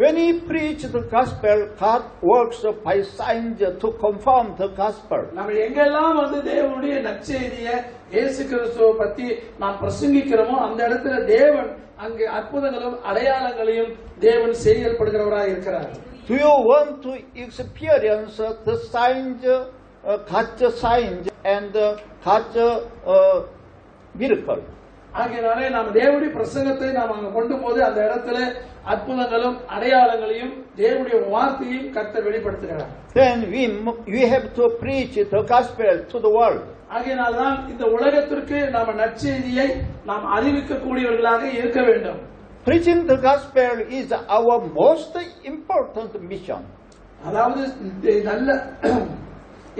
When he preached the gospel, God works by signs to confirm the gospel. நம்ம எங்கெல்லாம் தேவனுடைய நற்செய்தியை இயேசு கிறிஸ்துவை பத்தி நாம் பிரசங்கிக்கிறோமோ அந்த இடத்துல தேவன் அங்கு அற்புதங்களும் அடையாளங்களையும் தேவன் செயல்படுகிறவராக இருக்கிறார். Do you want to experience the signs, God's signs and God's miracle? ஆகையினாலே நாம் தேவனுடைய பிரசங்கத்தை நாம் அங்க கொண்டு போது அந்த இடத்துல அற்புதங்களும் அடையாளங்களையும் தேவனுடைய வார்த்தையும் கர்த்தர் வெளிப்படுத்துகிறார். Then we have to preach the gospel to the world. ஆகையினால்தான் இந்த உலகத்திற்கு நாம் நற்செய்தியை நாம் அறிவிக்கக்கூடியவர்களாக இருக்க வேண்டும். Preaching the gospel is our most important mission. அதாவது நல்ல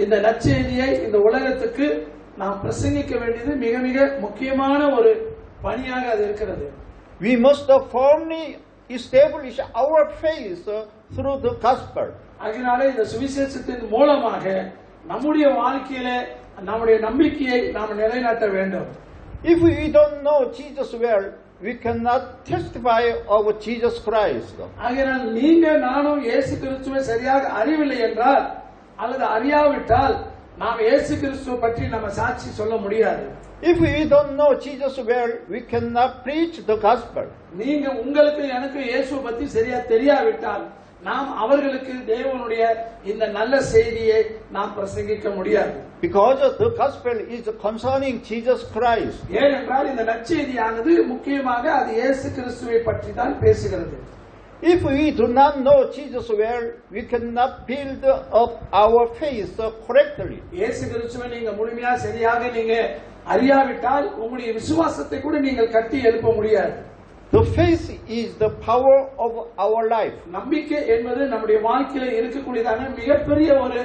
இந்த நற்செய்தியை இந்த உலகத்துக்கு நாம் பிரசங்கிக்க வேண்டியது மிக மிக முக்கியமான ஒரு பணியாக அது இருக்கிறது. We must firmly establish our faith through the gospel. ஆகையினாலே இந்த சுவிசேஷத்தின் மூலமாக நம்முடைய வாழ்க்கையில நம்முடைய நம்பிக்கையை நாம் நிலைநாட்ட வேண்டும். If we don't know Jesus well, we cannot testify of Jesus Christ. ஆகையினால் நீங்க நானும் இயேசு கிறிஸ்துவை சரியாக அறிவில்லை என்றால் அல்லது அறியாவிட்டால் நாம் இயேசு கிறிஸ்துவை பற்றி நம்ம சாட்சி சொல்ல முடியாது. If we don't know Jesus well, we cannot preach the gospel. நீங்க உங்களுக்கு எனக்கு இயேசுவை பற்றி சரியா தெரியாவிட்டால் நாம் அவர்களுக்கு தேவனுடைய இந்த நல்ல செய்தியை நாம் பிரசங்கிக்க முடியாது. Because the gospel is concerning Jesus Christ. ஏனென்றால் இந்த நற்செய்தியானது முக்கியமாக அது இயேசு கிறிஸ்துவை பற்றி தான் பேசுகிறது. If we do not know Jesus well, we cannot build up our faith correctly. இயேசு கிறிஸ்துவை நீங்க முழுமையா சரியாக நீங்க அறியாவிட்டால் உங்களுடைய விசுவாசத்தை கூட நீங்கள் கட்டி எழுப்ப முடியாது. The faith is the power of our life. நம்பிக்கை என்பது நம்முடைய வாழ்க்கையில இருக்கக்கூடியதான மிகப்பெரிய ஒரு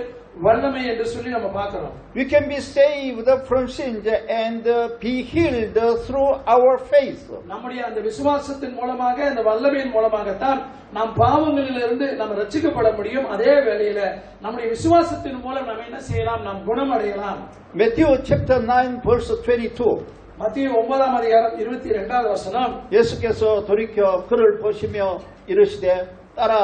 வல்லமை என்று சொல்லி நம்ம பார்க்கிறோம். We can be saved from sins and be healed through our faith. நம்முடைய அந்த விசுவாசத்தின் மூலமாக அந்த வல்லமையின் மூலமாகத்தான் நாம் பாவங்களிலிருந்து நாம் ரட்சிக்கப்பட முடியும். அதே வேளையில நம்முடைய விசுவாசத்தின் மூலம் நாம் என்ன செய்யலாம்? நாம் குணமடையலாம். Matthew chapter 9 verse 22. மத்தேயு 9ஆம் அதிகாரம் 22வது வசனம். 예수께서 돌이켜 그를 보시며 이르시되 따라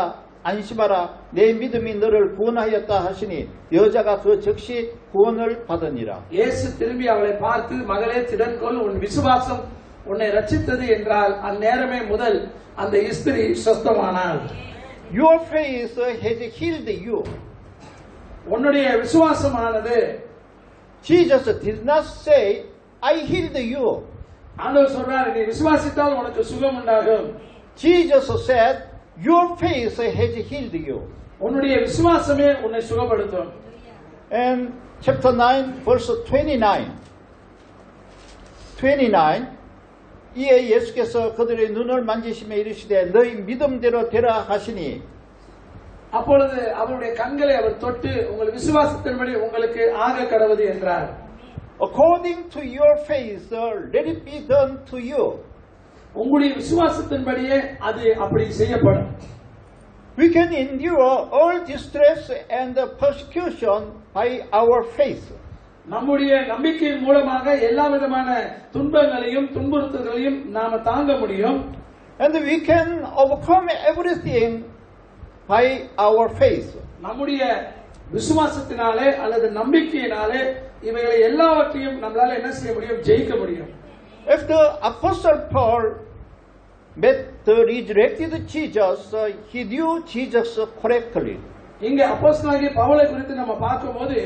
안심하라 내 믿음이 너를 구원하였다 하시니 여자가 그 즉시 구원을 받으니라. இயேசு திரும்பி அவளை பார்த்து மகளே திடன்கொள் உன் விசுவாசம் உன்னை ரட்சித்தது என்றால் அந்நேரமே முதல் அந்த ஸ்திரீ சுத்தமானாள். Your faith has healed you. உன்னுடைய விசுவாசமானது Jesus did not say I healed you. ஆண்டவர் சொல்றார் நீ விசுவாசித்தால் உனக்கு சுகம் உண்டாகும். Jesus said your faith has healed you. உன்னுடைய விசுவாசமே உன்னை சுகப்படுத்தும். And chapter 9 verse 29 이에 예수께서 그들의 눈을 만지시며 이르시되 너희 믿음대로 되라 하시니 அப்பொழுது அவருடைய கண்களை அவர் தொட்டு உங்கள் விசுவாசத்தின்படி உங்களுக்கு ஆக கடவது என்றார். According to your faith let it be done to you. உங்களுடைய விசுவாசத்தின்படியே அது அப்படி செய்யப்படும். We can endure all distress and persecution by our faith. நம்முடைய நம்பிக்கையின் மூலமாக எல்லா விதமான துன்பங்களையும் துன்புறுத்தல்களையும் நாம தாங்க முடியும். And we can overcome everything by our faith. நம்முடைய விசுவாசத்தினாலே அல்லது நம்பிக்கையினாலே இவைகளை எல்லாவற்றையும் நம்மளால என்ன செய்ய முடியும்? ஜெயிக்க முடியும். If the Apostle Paul met the resurrected Jesus, he knew Jesus correctly. இங்க அப்போஸ்தலனாகிய பவுலை குறித்து நம்ம பார்க்கும்போது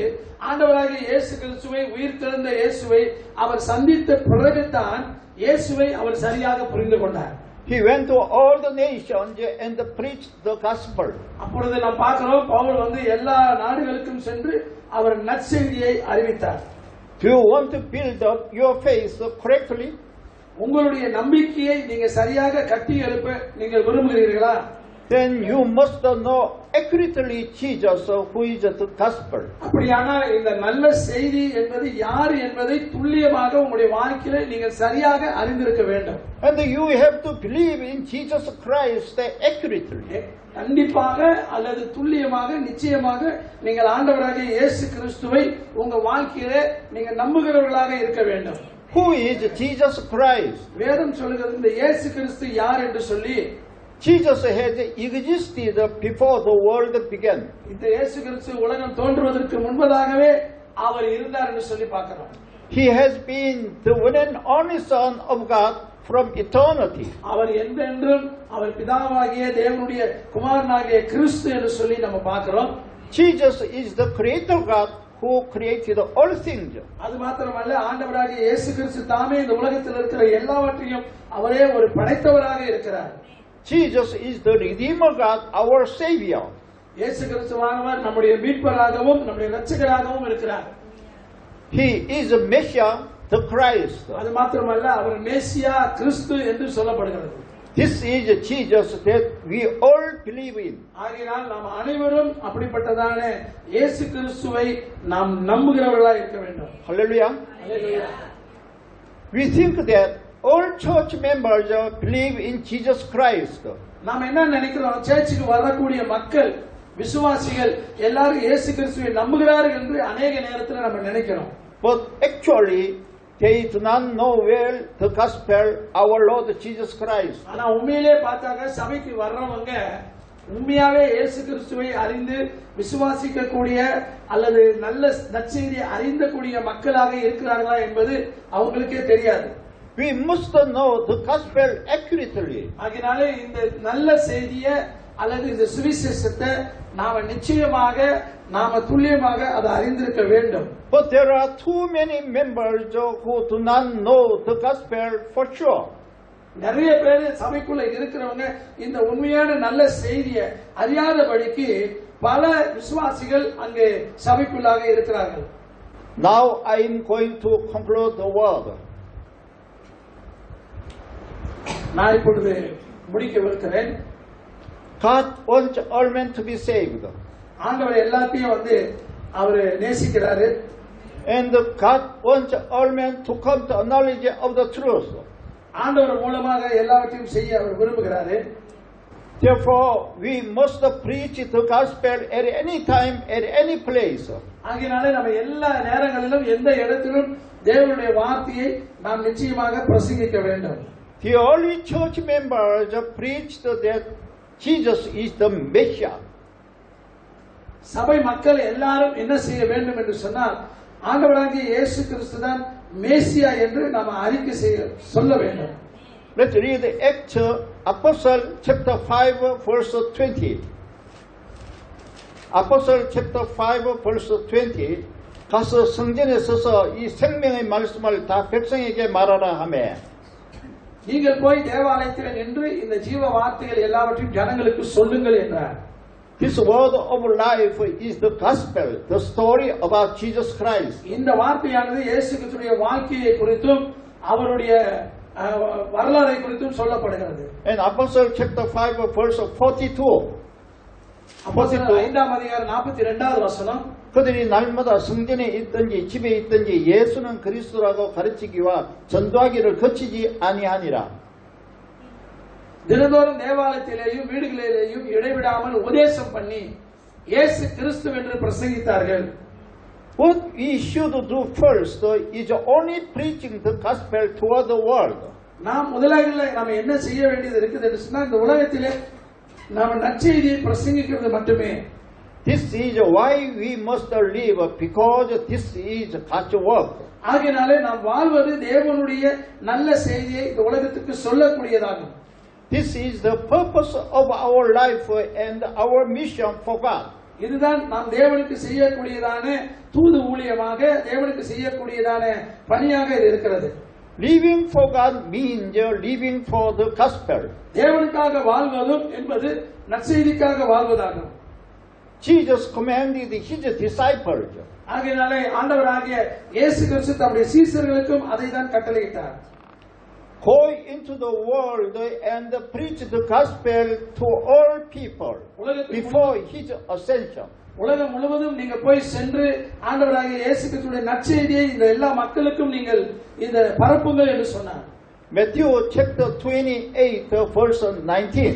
ஆண்டவராகிய இயேசு கிறிஸ்துவை உயிர்த்தெழுந்த இயேசுவை அவர் சந்தித்த பிறகுதான் இயேசுவை அவர் சரியாக புரிந்து கொண்டார். He went to all the nations and preached the gospel. அப்பொழுது நாம் பார்க்கிறோம் பவுல் எல்லா நாடுகளுக்கும் சென்று அவர் நற்செய்தியை அறிவித்தார். Do you want to build up your faith correctly? உங்களுடைய நம்பிக்கையை நீங்க சரியாக கட்டி எழுப்ப நீங்கள் விரும்புகிறீர்களா? Then you must know accurately Jesus who is the gospel. அப்படியானால் இந்த நல்ல செய்தி என்பது யார் என்பதை துல்லியமாக உங்களுடைய வாழ்க்கையில நீங்கள் சரியாக அறிந்திருக்க வேண்டும். And you have to believe in Jesus Christ accurately. கண்டிப்பாக அல்லது துல்லியமாக நிச்சயமாக நீங்கள் ஆண்டவராகிய இயேசு கிறிஸ்துவை உங்க வாழ்க்கையில நீங்க நம்புகிறவர்களாக இருக்க வேண்டும். Who is Jesus Christ? வேதம் சொல்லுகிறது இந்த இயேசு கிறிஸ்து யார் என்று சொல்லி Jesus has existed before the world began. இந்த இயேசு கிறிஸ்து உலகம் தோன்றுவதற்கு முன்பதாகவே அவர் இருந்தார் என்று சொல்லி பார்க்கிறோம். He has been the one and only Son of God from eternity. அவர் என்றென்றும் அவர் பிதாவாகிய தேவனுடைய குமாரனாகிய கிறிஸ்து என்று சொல்லி நம்ம பார்க்கிறோம். Jesus is the creator God who created all things. அது மாத்திரமல்ல ஆண்டவராகிய இயேசு கிறிஸ்து தாமே இந்த உலகத்தில் இருக்கிற எல்லாவற்றையும் அவரே ஒரு படைத்தவராக இருக்கிறார். Jesus is the Redeemer God, our Savior. இயேசு கிறிஸ்துவானவர் நம்முடைய மீட்பராகவும் நம்முடைய இரட்சகராகவும் இருக்கிறார். He is the Messiah, the Christ. அது மாத்திரமல்ல அவர் மேசியா கிறிஸ்து என்று சொல்லப்படுகிறது. This is Jesus that we all believe in. ஆகையால் நாம் அனைவரும் அப்படிப்பட்டதான இயேசு கிறிஸ்துவை நாம் நம்புகிறவர்களாக இருக்க வேண்டும். Hallelujah. Hallelujah. We think that all church members believe in Jesus Christ. நாம் என்ன நினைக்கிறோம்? சர்ச்சுக்கு வரக்கூடிய மக்கள் விசுவாசிகள் எல்லாரும் இயேசு கிறிஸ்துவை நம்புகிறார்கள் என்று அநேக நேரத்தில் நம்ம நினைக்கிறோம். But actually they do not know well the gospel our Lord Jesus Christ. ஆனா உண்மையிலே பார்த்தாக்க சபைக்கு வர்றவங்க உண்மையாவே இயேசு கிறிஸ்துவை அறிந்து விசுவாசிக்க கூடிய அல்லது நல்ல நற்செய்தியை அறிந்த கூடிய மக்களாக இருக்கிறார்களா என்பது அவங்களுக்கே தெரியாது. We must know the gospel accurately. ஆகையாலே இந்த நல்ல செய்தியை அல்லது இந்த சுவிசேஷத்தை நாம நிச்சயமாக நாம துல்லியமாக அதை அறிந்திருக்க வேண்டும். But there are too many members who do not know the gospel for sure. நிறைய பேர் சபைக்குள்ள இருக்கிறவங்க இந்த உண்மையான நல்ல செய்தியை அறியாதபடிக்கு பல விசுவாசிகள் அங்கே சபைக்குள்ளாக இருக்கிறார்கள். Now I am going to conclude the word. நான் இப்பொழுது முடிக்கவிருக்கிறேன். God wants all men to be saved. ஆண்டவர் எல்லாத்தையும் அவரு நேசிக்கிறாரு. And God wants all men to come to a knowledge of the truth. ஆண்டவர் மூலமாக எல்லாவற்றையும் செய்ய அவர் விரும்புகிறாரு. Therefore, we must preach the gospel at any time, at any place. ஆகையால நம்ம எல்லா நேரங்களிலும் எந்த இடத்திலும் தேவனுடைய வார்த்தையை நாம் நிச்சயமாக பிரசங்கிக்க வேண்டும். The early church members preached that Jesus is the Messiah. சபை மக்கள் எல்லாரும் என்ன செய்ய வேண்டும் என்று சொன்னால் ஆண்டவராகிய இயேசு கிறிஸ்து தான் மேசியா என்று நாம் அறிக்கை சொல்ல வேண்டும். Let's read Acts Apostle chapter 5 verse 20. Apostle chapter 5 verse 20. 가서 성전에 서서 이 생명의 말씀을 다 백성에게 말하라 하매. நீங்கள் போய் தேவாலயத்தில் நின்று இந்த ஜீவ வார்த்தைகள் எல்லாவற்றையும் ஜனங்களுக்கு சொல்லுங்கள் என்றார். This word of life is the gospel, the story about Jesus Christ. இந்த வார்த்தையானது இயேசு கிறிஸ்துவின் வாழ்க்கையை குறித்தும் அவருடைய வரலாறை குறித்தும் சொல்லப்படுகிறது. And Apostle chapter 5 verse 42. அப்போஸ்தலர் 5ஆம் அதிகாரம் 42வது வசனம். 그들이 날마다 성전에 있든지 집에 있든지 예수는 그리스도라고 가르치기와 전도하기를 거치지 아니하니라. தினந்தோறும் தேவாலயத்திலேயும் வீடுகளிலேயும் இடைவிடாமல் உபதேசம் பண்ணி இயேசு கிறிஸ்து என்று பிரசங்கித்தார்கள். What we should do first is only preaching the gospel toward the world. நாம் முதலாக நாம் என்ன செய்ய வேண்டியது இருக்குது என்று சொன்னால் இந்த உலகத்திலே நாம் நற்செய்தியை பிரசங்கிக்கிறது மட்டுமே. This is why we must live, because this is God's work. ஆகையாலே நாம் வாழ்வது தேவனுடைய நல்ல செய்தியை இந்த உலகத்துக்கு சொல்லக்கூடியதாகும். This is the purpose of our life and our mission for God. இதுதான் நாம் தேவனுக்கு செய்யக்கூடியதான தூது ஊழியமாக தேவனுக்கு செய்யக்கூடியதான பணியாக இது இருக்கிறது. Living for God means living for the gospel. தேவனுக்காக வாழ்வதும் என்பது நற்செய்திக்காக வாழ்வதாகும். Jesus commanded his disciples. ஆகையாலே ஆண்டவராகிய இயேசு கிறிஸ்து தம்முடைய சீஷர்களுக்கும் அதை தான் கட்டளையிட்டார். Go into the world and preach the gospel to all people before his ascension. உலகம் முழுவதும் நீங்க போய் சென்று ஆண்டவராகிய இயேசு கிறிஸ்துவின் நற்செய்தியை இந்த எல்லா மக்களுக்கும் நீங்கள் இந்த பரப்புங்கள் என்று சொன்னார். Matthew chapter 28 verse 19.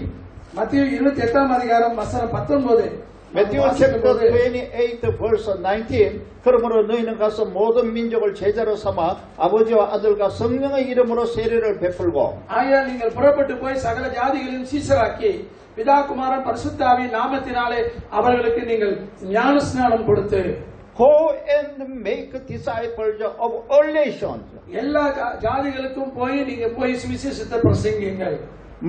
மத்தேயு 28ஆம் அதிகாரம் வசனம் 19. Matthew chapter 28 verse 19. 그러므로 너희는 가서 모든 민족을 제자로 삼아 아버지와 아들과 성령의 이름으로 세례를 베풀고. ஆகையால் நீங்கள் புறப்பட்டு போய் சகல ஜாதிகளையும் சீஷராக்கி பிதா குமாரன் பரிசுத்த ஆவியின் நாமத்தினாலே அவர்களுக்கு நீங்கள் ஞானஸ்நானம் கொடுத்து. Go and make disciples of all nations. எல்லா ஜாதிகளுக்கும் போய் நீங்க போய் சுவிசேஷத்தை பிரசங்கியுங்கள்.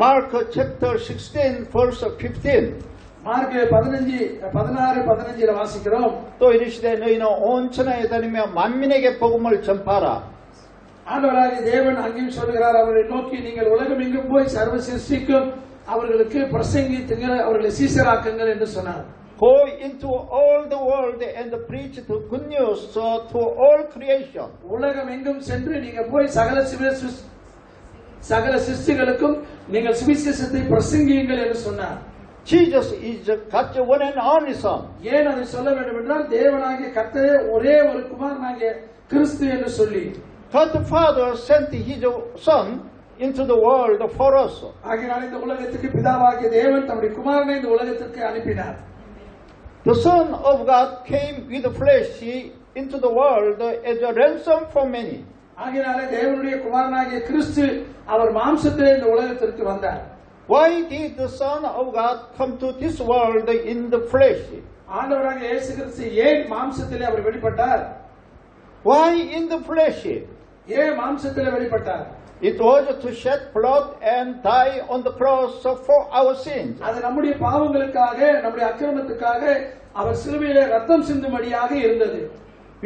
Mark chapter 16 verse 15. மார்க் 16:15ல வாசிக்கிறோம். 또 이르시되 너희는 온 천하에 다니며 만민에게 복음을 전파하라. ஆண்டவராகிய தேவன் அங்கேயும் சொல்கிறார், அவர்களை நோக்கி நீங்கள் உலகம் எங்கும் போய் சர்வ சிருஷ்டிக்கும் அவர்களுக்கு பிரசங்கித்துங்கள், அவர்களை சீஷராக்குங்கள் என்று சொன்னார். Go into all the world and preach the good news to all creation. உலகம் எங்கும் சென்று நீங்க போய் சகல சிருஷ்டிகளுக்கும் நீங்கள் சுவிசேஷத்தை பிரசங்கியுங்கள் என்று சொன்னார். Jesus is God's one and only Son. ஏன் அதை சொல்ல வேண்டும் என்றால் தேவனாகிய கர்த்தரே ஒரே ஒரு குமாரனாகிய கிறிஸ்து என்று சொல்லி. God the Father sent his Son into the world for us. ஆகையால் இந்த உலகத்துக்கு பிதாவாகிய தேவன் தம்முடைய குமாரனை இந்த உலகத்திற்கு அனுப்பினார். The Son of God came with the flesh into the world as a ransom for many. ஆகையால் தேவனுடைய குமாரனாகிய கிறிஸ்து அவர் மாம்சத்திலே இந்த உலகத்திற்கு வந்தார். Why did the Son of God come to this world in the flesh? ஆண்டவராகிய இயேசு கிறிஸ்து ஏன் மாம்சத்திலே அவர் வெளிப்பட்டார்? Why in the flesh? ஏன் மாம்சத்திலே வெளிப்பட்டார்? It was to shed blood and die on the cross for our sins. அது நம்முடைய பாவங்களுக்காக நம்முடைய அக்கிரமத்துக்காக அவர் சிலுவையிலே ரத்தம் சிந்தும்படியாக இருந்தது.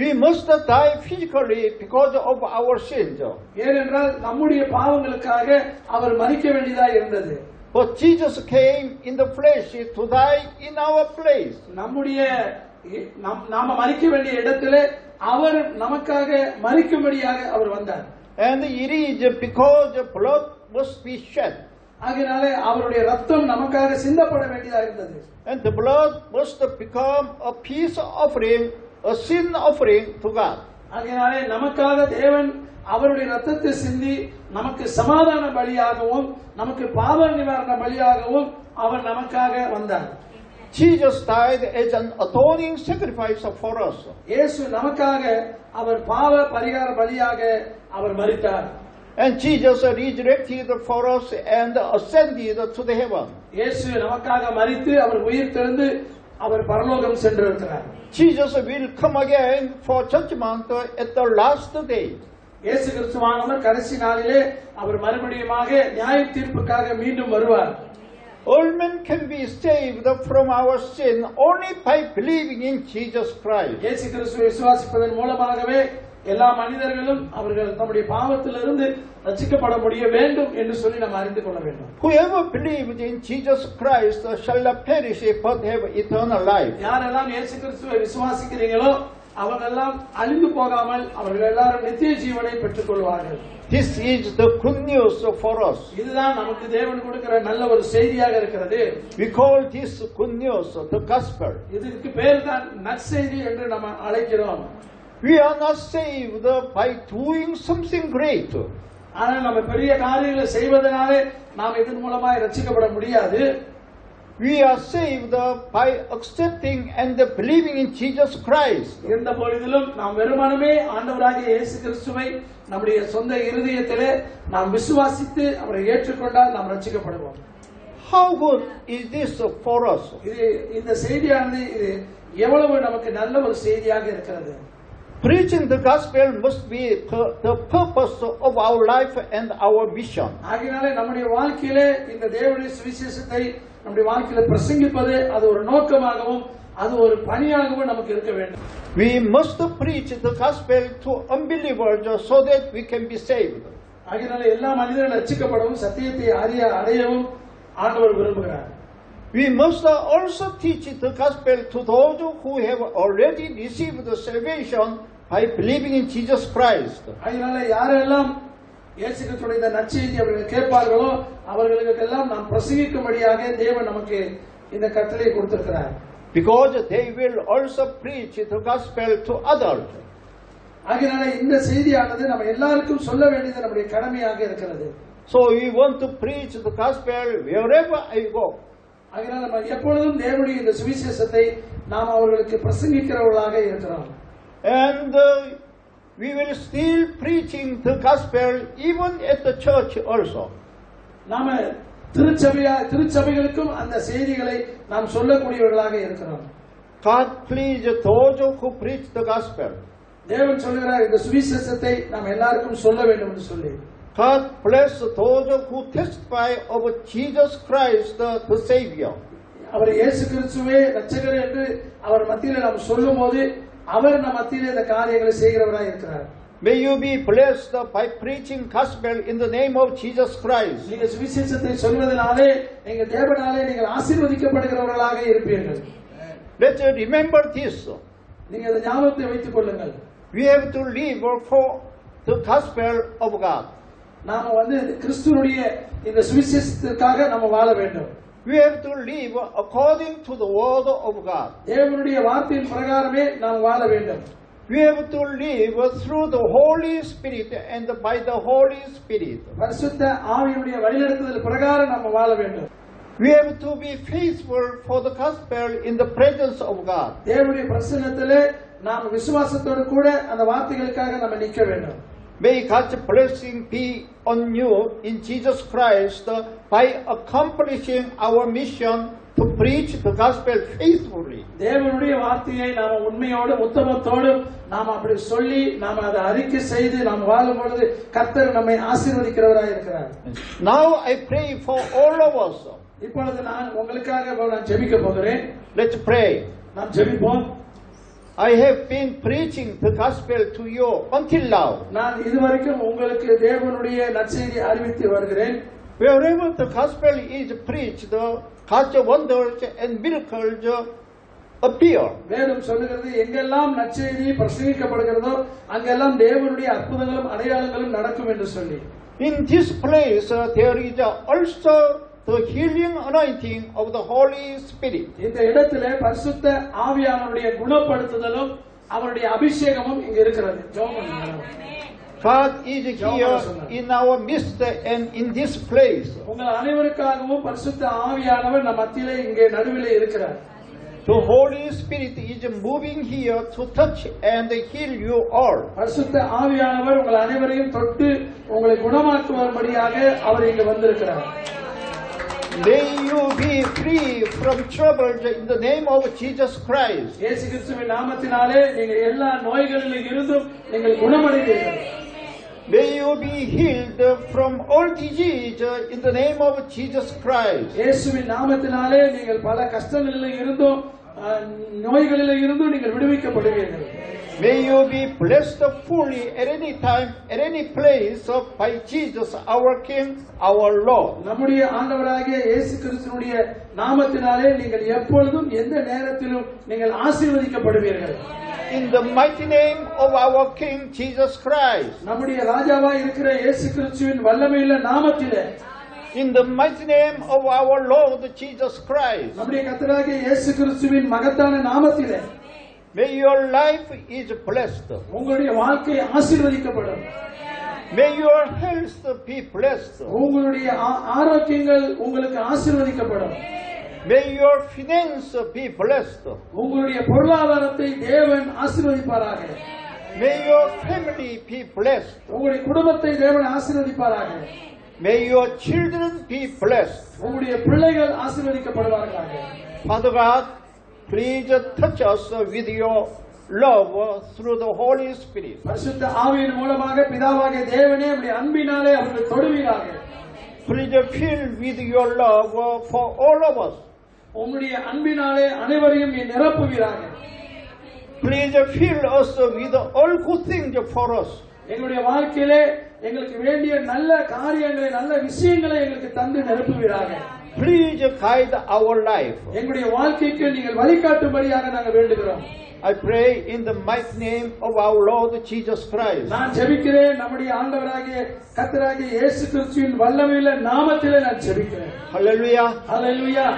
We must die physically because of our sins. ஏனென்றால் நம்முடைய பாவங்களுக்காக அவர் மரிக்க வேண்டியதாக இருந்தது. But Jesus came in the flesh to die in our place. நாம மரிக்க வேண்டிய இடத்திலே அவர் நமக்காக மரிக்கும்படியாக அவர் வந்தார். And it is because blood must be shed. ஆகையாலே அவருடைய ரத்தம் நமக்காக சிந்தப்பட வேண்டியதாக இருந்தது. And the blood must become a peace offering, a sin offering to God. ஆகையாலே நமக்காக தேவன் அவருடைய ரத்தத்தை சிந்தி நமக்கு சமாதான பலியாகவும் நமக்கு பாவ நிவாரண பலியாகவும் அவர் நமக்காக வந்தார். Jesus died as an atoning sacrifice for us. இயேசு நமக்காக அவர் பாவ பரிகார பலியாக அவர் மரித்தார். And Jesus resurrected for us and ascended to the heaven. இயேசு நமக்காக மரித்து அவர் உயிர் தெழுந்து அவர் பரலோகம் சென்றிருக்கிறார். Jesus will come again for judgment at the last day. இயேசு கிறிஸ்துவானவர் கடைசி நாளிலே அவர் மறுபடியுமாக நியாய தீர்ப்புக்காக மீண்டும் வருவார். All men can be saved from our sin only by believing in Jesus Christ. இயேசு கிறிஸ்துவை விசுவாசிப்பதன் மூலமாகவே எல்லா மனிதர்களும் அவர்கள் தம்முடைய பாவத்திலிருந்து ரட்சிக்கப்பட முடிய வேண்டும் என்று சொல்லி நாம் அறிந்து கொள்ள வேண்டும். Whoever believes in Jesus Christ shall not perish but have eternal life. யாரெல்லாம் இயேசு கிறிஸ்துவை விசுவாசிக்கிறீங்களோ அவர்களெல்லாம் அழிந்து போகாமல் அவர்கள் எல்லாரும் நித்திய ஜீவனை பெற்றுக் கொள்வார்கள். This is the good news for us. இதுதான் நமக்கு தேவன் கொடுக்கிற நல்ல ஒரு செய்தியாக இருக்கிறது. We call this good news the gospel. இதுக்கு பேர் தான் நற்செய்தி என்று நாம் அழைக்கிறோம். We are not saved by doing something great. ஆனால் நம்ம பெரிய காரியங்களை செய்வதனாலே நாம் இதன் மூலமாய் ரட்சிக்கப்பட முடியாது. We are saved by accepting and believing in Jesus Christ. இருந்த பொழுதிலும் நாம் வெறுமனமே ஆண்டவராகிய இயேசு கிறிஸ்துவை நம்முடைய சொந்த இருதயத்திலே நாம் விசுவாசித்து அவரை ஏற்றுக்கொண்டால் நாம் ரட்சிக்கப்படுவோம். How good is this for us? இந்த செய்தியானது இது எவ்வளவு நமக்கு நல்ல ஒரு செய்தியாக இருக்கிறது. Preaching the gospel must be the purpose of our life and our mission. ஆகையாலே நம்முடைய வாழ்க்கையிலே இந்த தேவனுடைய சுவிசேஷத்தை நம்முடைய வாழ்க்கையில பிரசங்கிப்பது அது ஒரு நோக்கமாகவும் அது ஒரு பணியாகவும் நமக்கு இருக்க வேண்டும். We must preach the gospel to unbelievers so that we can be saved. ஆகையாலே எல்லா மனிதர்களும் ரட்சிக்கப்படவும் சத்தியத்தை அடையவும் ஆண்டவர் விரும்புகிறார். We must also teach the gospel to those who have already received the salvation by believing in Jesus Christ. ஆகையாலே யாரெல்லாம் இயேசு கிறிஸ்துவின் இந்த நற்செய்தி அவர்கள் கேட்பார்களோ அவர்களுக்கெல்லாம் நாம் பிரசங்கிக்கும்படியாக தேவன் நமக்கு இந்த கட்டளையை கொடுத்திருக்கிறார். Because they will also preach the gospel to others. ஆகையாலே இந்த செய்தியானது நம்ம எல்லாருக்கும் சொல்ல வேண்டியது நம்முடைய கடமையாக இருக்கிறது. So we want to preach the gospel wherever I go. ஆகையால நம்ம எப்பொழுதும் தேவனுடைய இந்த சுவிசேஷத்தை நாம் அவர்களுக்கு பிரசங்கிக்கிறவர்களாக இருக்கிறோம். And we will still preaching the gospel even at the church also. நாம திருச்சபைகளுக்கும் அந்த செய்திகளை நாம் சொல்லக்கூடியவர்களாக இருக்கிறோம். God please those who preach the gospel. தேவன் சொல்கிறார் இந்த சுவிசேஷத்தை நாம் எல்லாருக்கும் சொல்ல வேண்டும் என்று சொல்லி. God bless those who testify of Jesus Christ the Savior. அவர் இயேசு கிறிஸ்துவே இரட்சகர் என்று அவர் மத்தியிலே நாம் சொல்லும்போது அவர் நம் மத்தியிலே இந்த காரியங்களை செய்கிறவராய் இருக்கிறார். May you be blessed by preaching gospel in the name of Jesus Christ. நீங்க சுவிசேஷத்தை சொல்வதனாலே நீங்க தேவனாலே நீங்கள் ஆசீர்வதிக்கப்படுகிறவர்களாக இருப்பீர்கள். Let's remember this. நீங்க இந்த ஞாபகத்தை வைத்துக் கொள்ளுங்கள். We have to live for the gospel of God. நாம கிறிஸ்துவுடைய இந்த சுவிசேஷத்திற்காக நாம வாழ வேண்டும். We have to live according to the word of God. தேவனுடைய வார்த்தையின் பிரகாரமே நாம் வாழ வேண்டும். We have to live through the Holy Spirit and by the Holy Spirit. பரிசுத்த ஆவியுடைய வழிநடத்துதல் பிரகாரம் நாம் வாழ வேண்டும். We have to be faithful for the gospel in the presence of God. தேவனுடைய பிரசன்னத்திலே நாம் விசுவாசத்தோடு கூட அந்த வார்த்தைகளுக்காக நாம் நிற்க வேண்டும். May God's blessing be on you in Jesus Christ by accomplishing our mission to preach the gospel faithfully. தேவனுடைய வார்த்தையை நாம் உண்மையோடு உத்தமத்தோடு நாம் அப்படி சொல்லி நாம் அதை அறிக்கை செய்து நாம் வாழும் பொழுது கர்த்தர் நம்மை ஆசீர்வதிக்கிறவராய் இருக்கிறார். Now I pray for all of us. இப்பொழுது நான் உங்களுக்காக நான் ஜெபிக்க போகிறேன். Let's pray. நாம் ஜெபிப்போம். I have been preaching the gospel to you until now. நான் இதுவரைக்கும் உங்களுக்கு தேவனுடைய நற்செய்தியை அறிவித்து வருகிறேன். Wherever the gospel is preached, God's wonders and miracles appear. வேதம் சொல்லுகிறது எங்கெல்லாம் நற்செய்தி பிரசங்கிக்கப்படுகிறதோ அங்கெல்லாம் தேவனுடைய அற்புதங்களும் அடையாளங்களும் நடக்கும் என்று சொல்லி. In this place there is also the healing anointing of the Holy Spirit. இந்த இடத்திலே பரிசுத்த ஆவியானவருடைய குணப்படுத்துதலும் அவருடைய அபிஷேகமும் இங்க இருக்கிறது. God is here in our midst and in this place. உங்கள் அனைவருக்காகவும் பரிசுத்த ஆவியானவர் நம் மத்தியிலே இங்கே நடுவிலே இருக்கிறார். The Holy Spirit is moving here to touch and heal you all. பரிசுத்த ஆவியானவர் உங்கள் அனைவரையும் தொட்டு உங்களை குணமாக்கும்படியாக அவர் இங்கு வந்திருக்கிறார். May you be free from troubles in the name of Jesus Christ. இயேசு கிறிஸ்துவின் நாமத்தினாலே நீங்கள் எல்லா நோய்களிலும் இருந்தும் நீங்கள் குணமடைவீர்கள். May you be healed from all disease in the name of Jesus Christ. இயேசுவின் நாமத்தினாலே நீங்கள் பல கஷ்டங்களில் இருந்தும் நோய்களில் இருந்தும் நீங்கள் விடுவிக்கப்படுவீர்கள். May you be blessed fully at any time, at any place by Jesus our King, our Lord. நம்முடைய ஆண்டவராகிய இயேசு கிறிஸ்துவினுடைய நாமத்தினாலே நீங்கள் எப்பொழுதும் எந்த நேரத்திலும் நீங்கள் ஆசீர்வதிக்கப்படுவீர்கள். In the mighty name of our King Jesus Christ. நம்முடைய ராஜாவாய் இருக்கிற இயேசு கிறிஸ்துவின் வல்லமையுள்ள நாமத்திலே. In the mighty name of our Lord Jesus Christ. நம்முடைய கர்த்தராகிய இயேசு கிறிஸ்துவின் மகத்தான நாமத்திலே. May your life is blessed. உங்களுடைய வாழ்க்கை ஆசீர்வதிக்கப்படும். May your health be blessed. உங்களுடைய ஆரோக்கியங்கள் உங்களுக்கு ஆசீர்வதிக்கப்படும். May your finance be blessed. உங்களுடைய பொருளாதாரத்தை தேவன் ஆசீர்வதிப்பாராக. May your family be blessed. உங்களுடைய குடும்பத்தை தேவன் ஆசீர்வதிப்பாராக. May your children be blessed. உங்களுடைய பிள்ளைகள் ஆசீர்வதிக்கப்படுவார்களாக. Father God, please touch us with your love through the Holy Spirit. பரிசுத்த ஆவியின் மூலமாக பிதாவாகிய தேவனே உம்முடைய அன்பினாலே அவர்களை தொடுவீராக. Please fill with your love for all of us. உம்முடைய அன்பினாலே அனைவரையும் நீ நிரப்புவீராக. Please fill us with all good things for us. எங்களுடைய வாழ்க்கையிலே எங்களுக்கு வேண்டிய நல்ல காரியங்களை நல்ல விஷயங்களை எங்களுக்கு தந்து நிரப்புவீராக. Please guide our life. எங்களுடைய வாழ்க்கைக்கு நீங்கள் வழிகாட்டும்படியாக நாங்கள் வேண்டுகிறோம். I pray in the mighty name of our Lord Jesus Christ. நான் ஜெபிக்கிறேன் நம்முடைய ஆண்டவராகிய கர்த்தராகிய இயேசு கிறிஸ்துவின் வல்லமையுள்ள நாமத்திலே நான் ஜெபிக்கிறேன். Hallelujah. Hallelujah.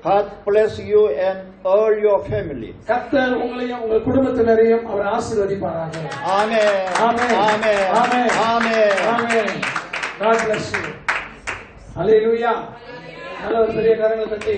God bless you and all your family. கர்த்தர் உங்களையும் உங்கள் குடும்பத்தினரையும் அவர் ஆசீர்வதிப்பாராக. Amen. Amen. Amen. Amen. Amen. Amen. God bless you. Hallelujah. நல்ல ஒரு பெரிய கரங்களை தட்டி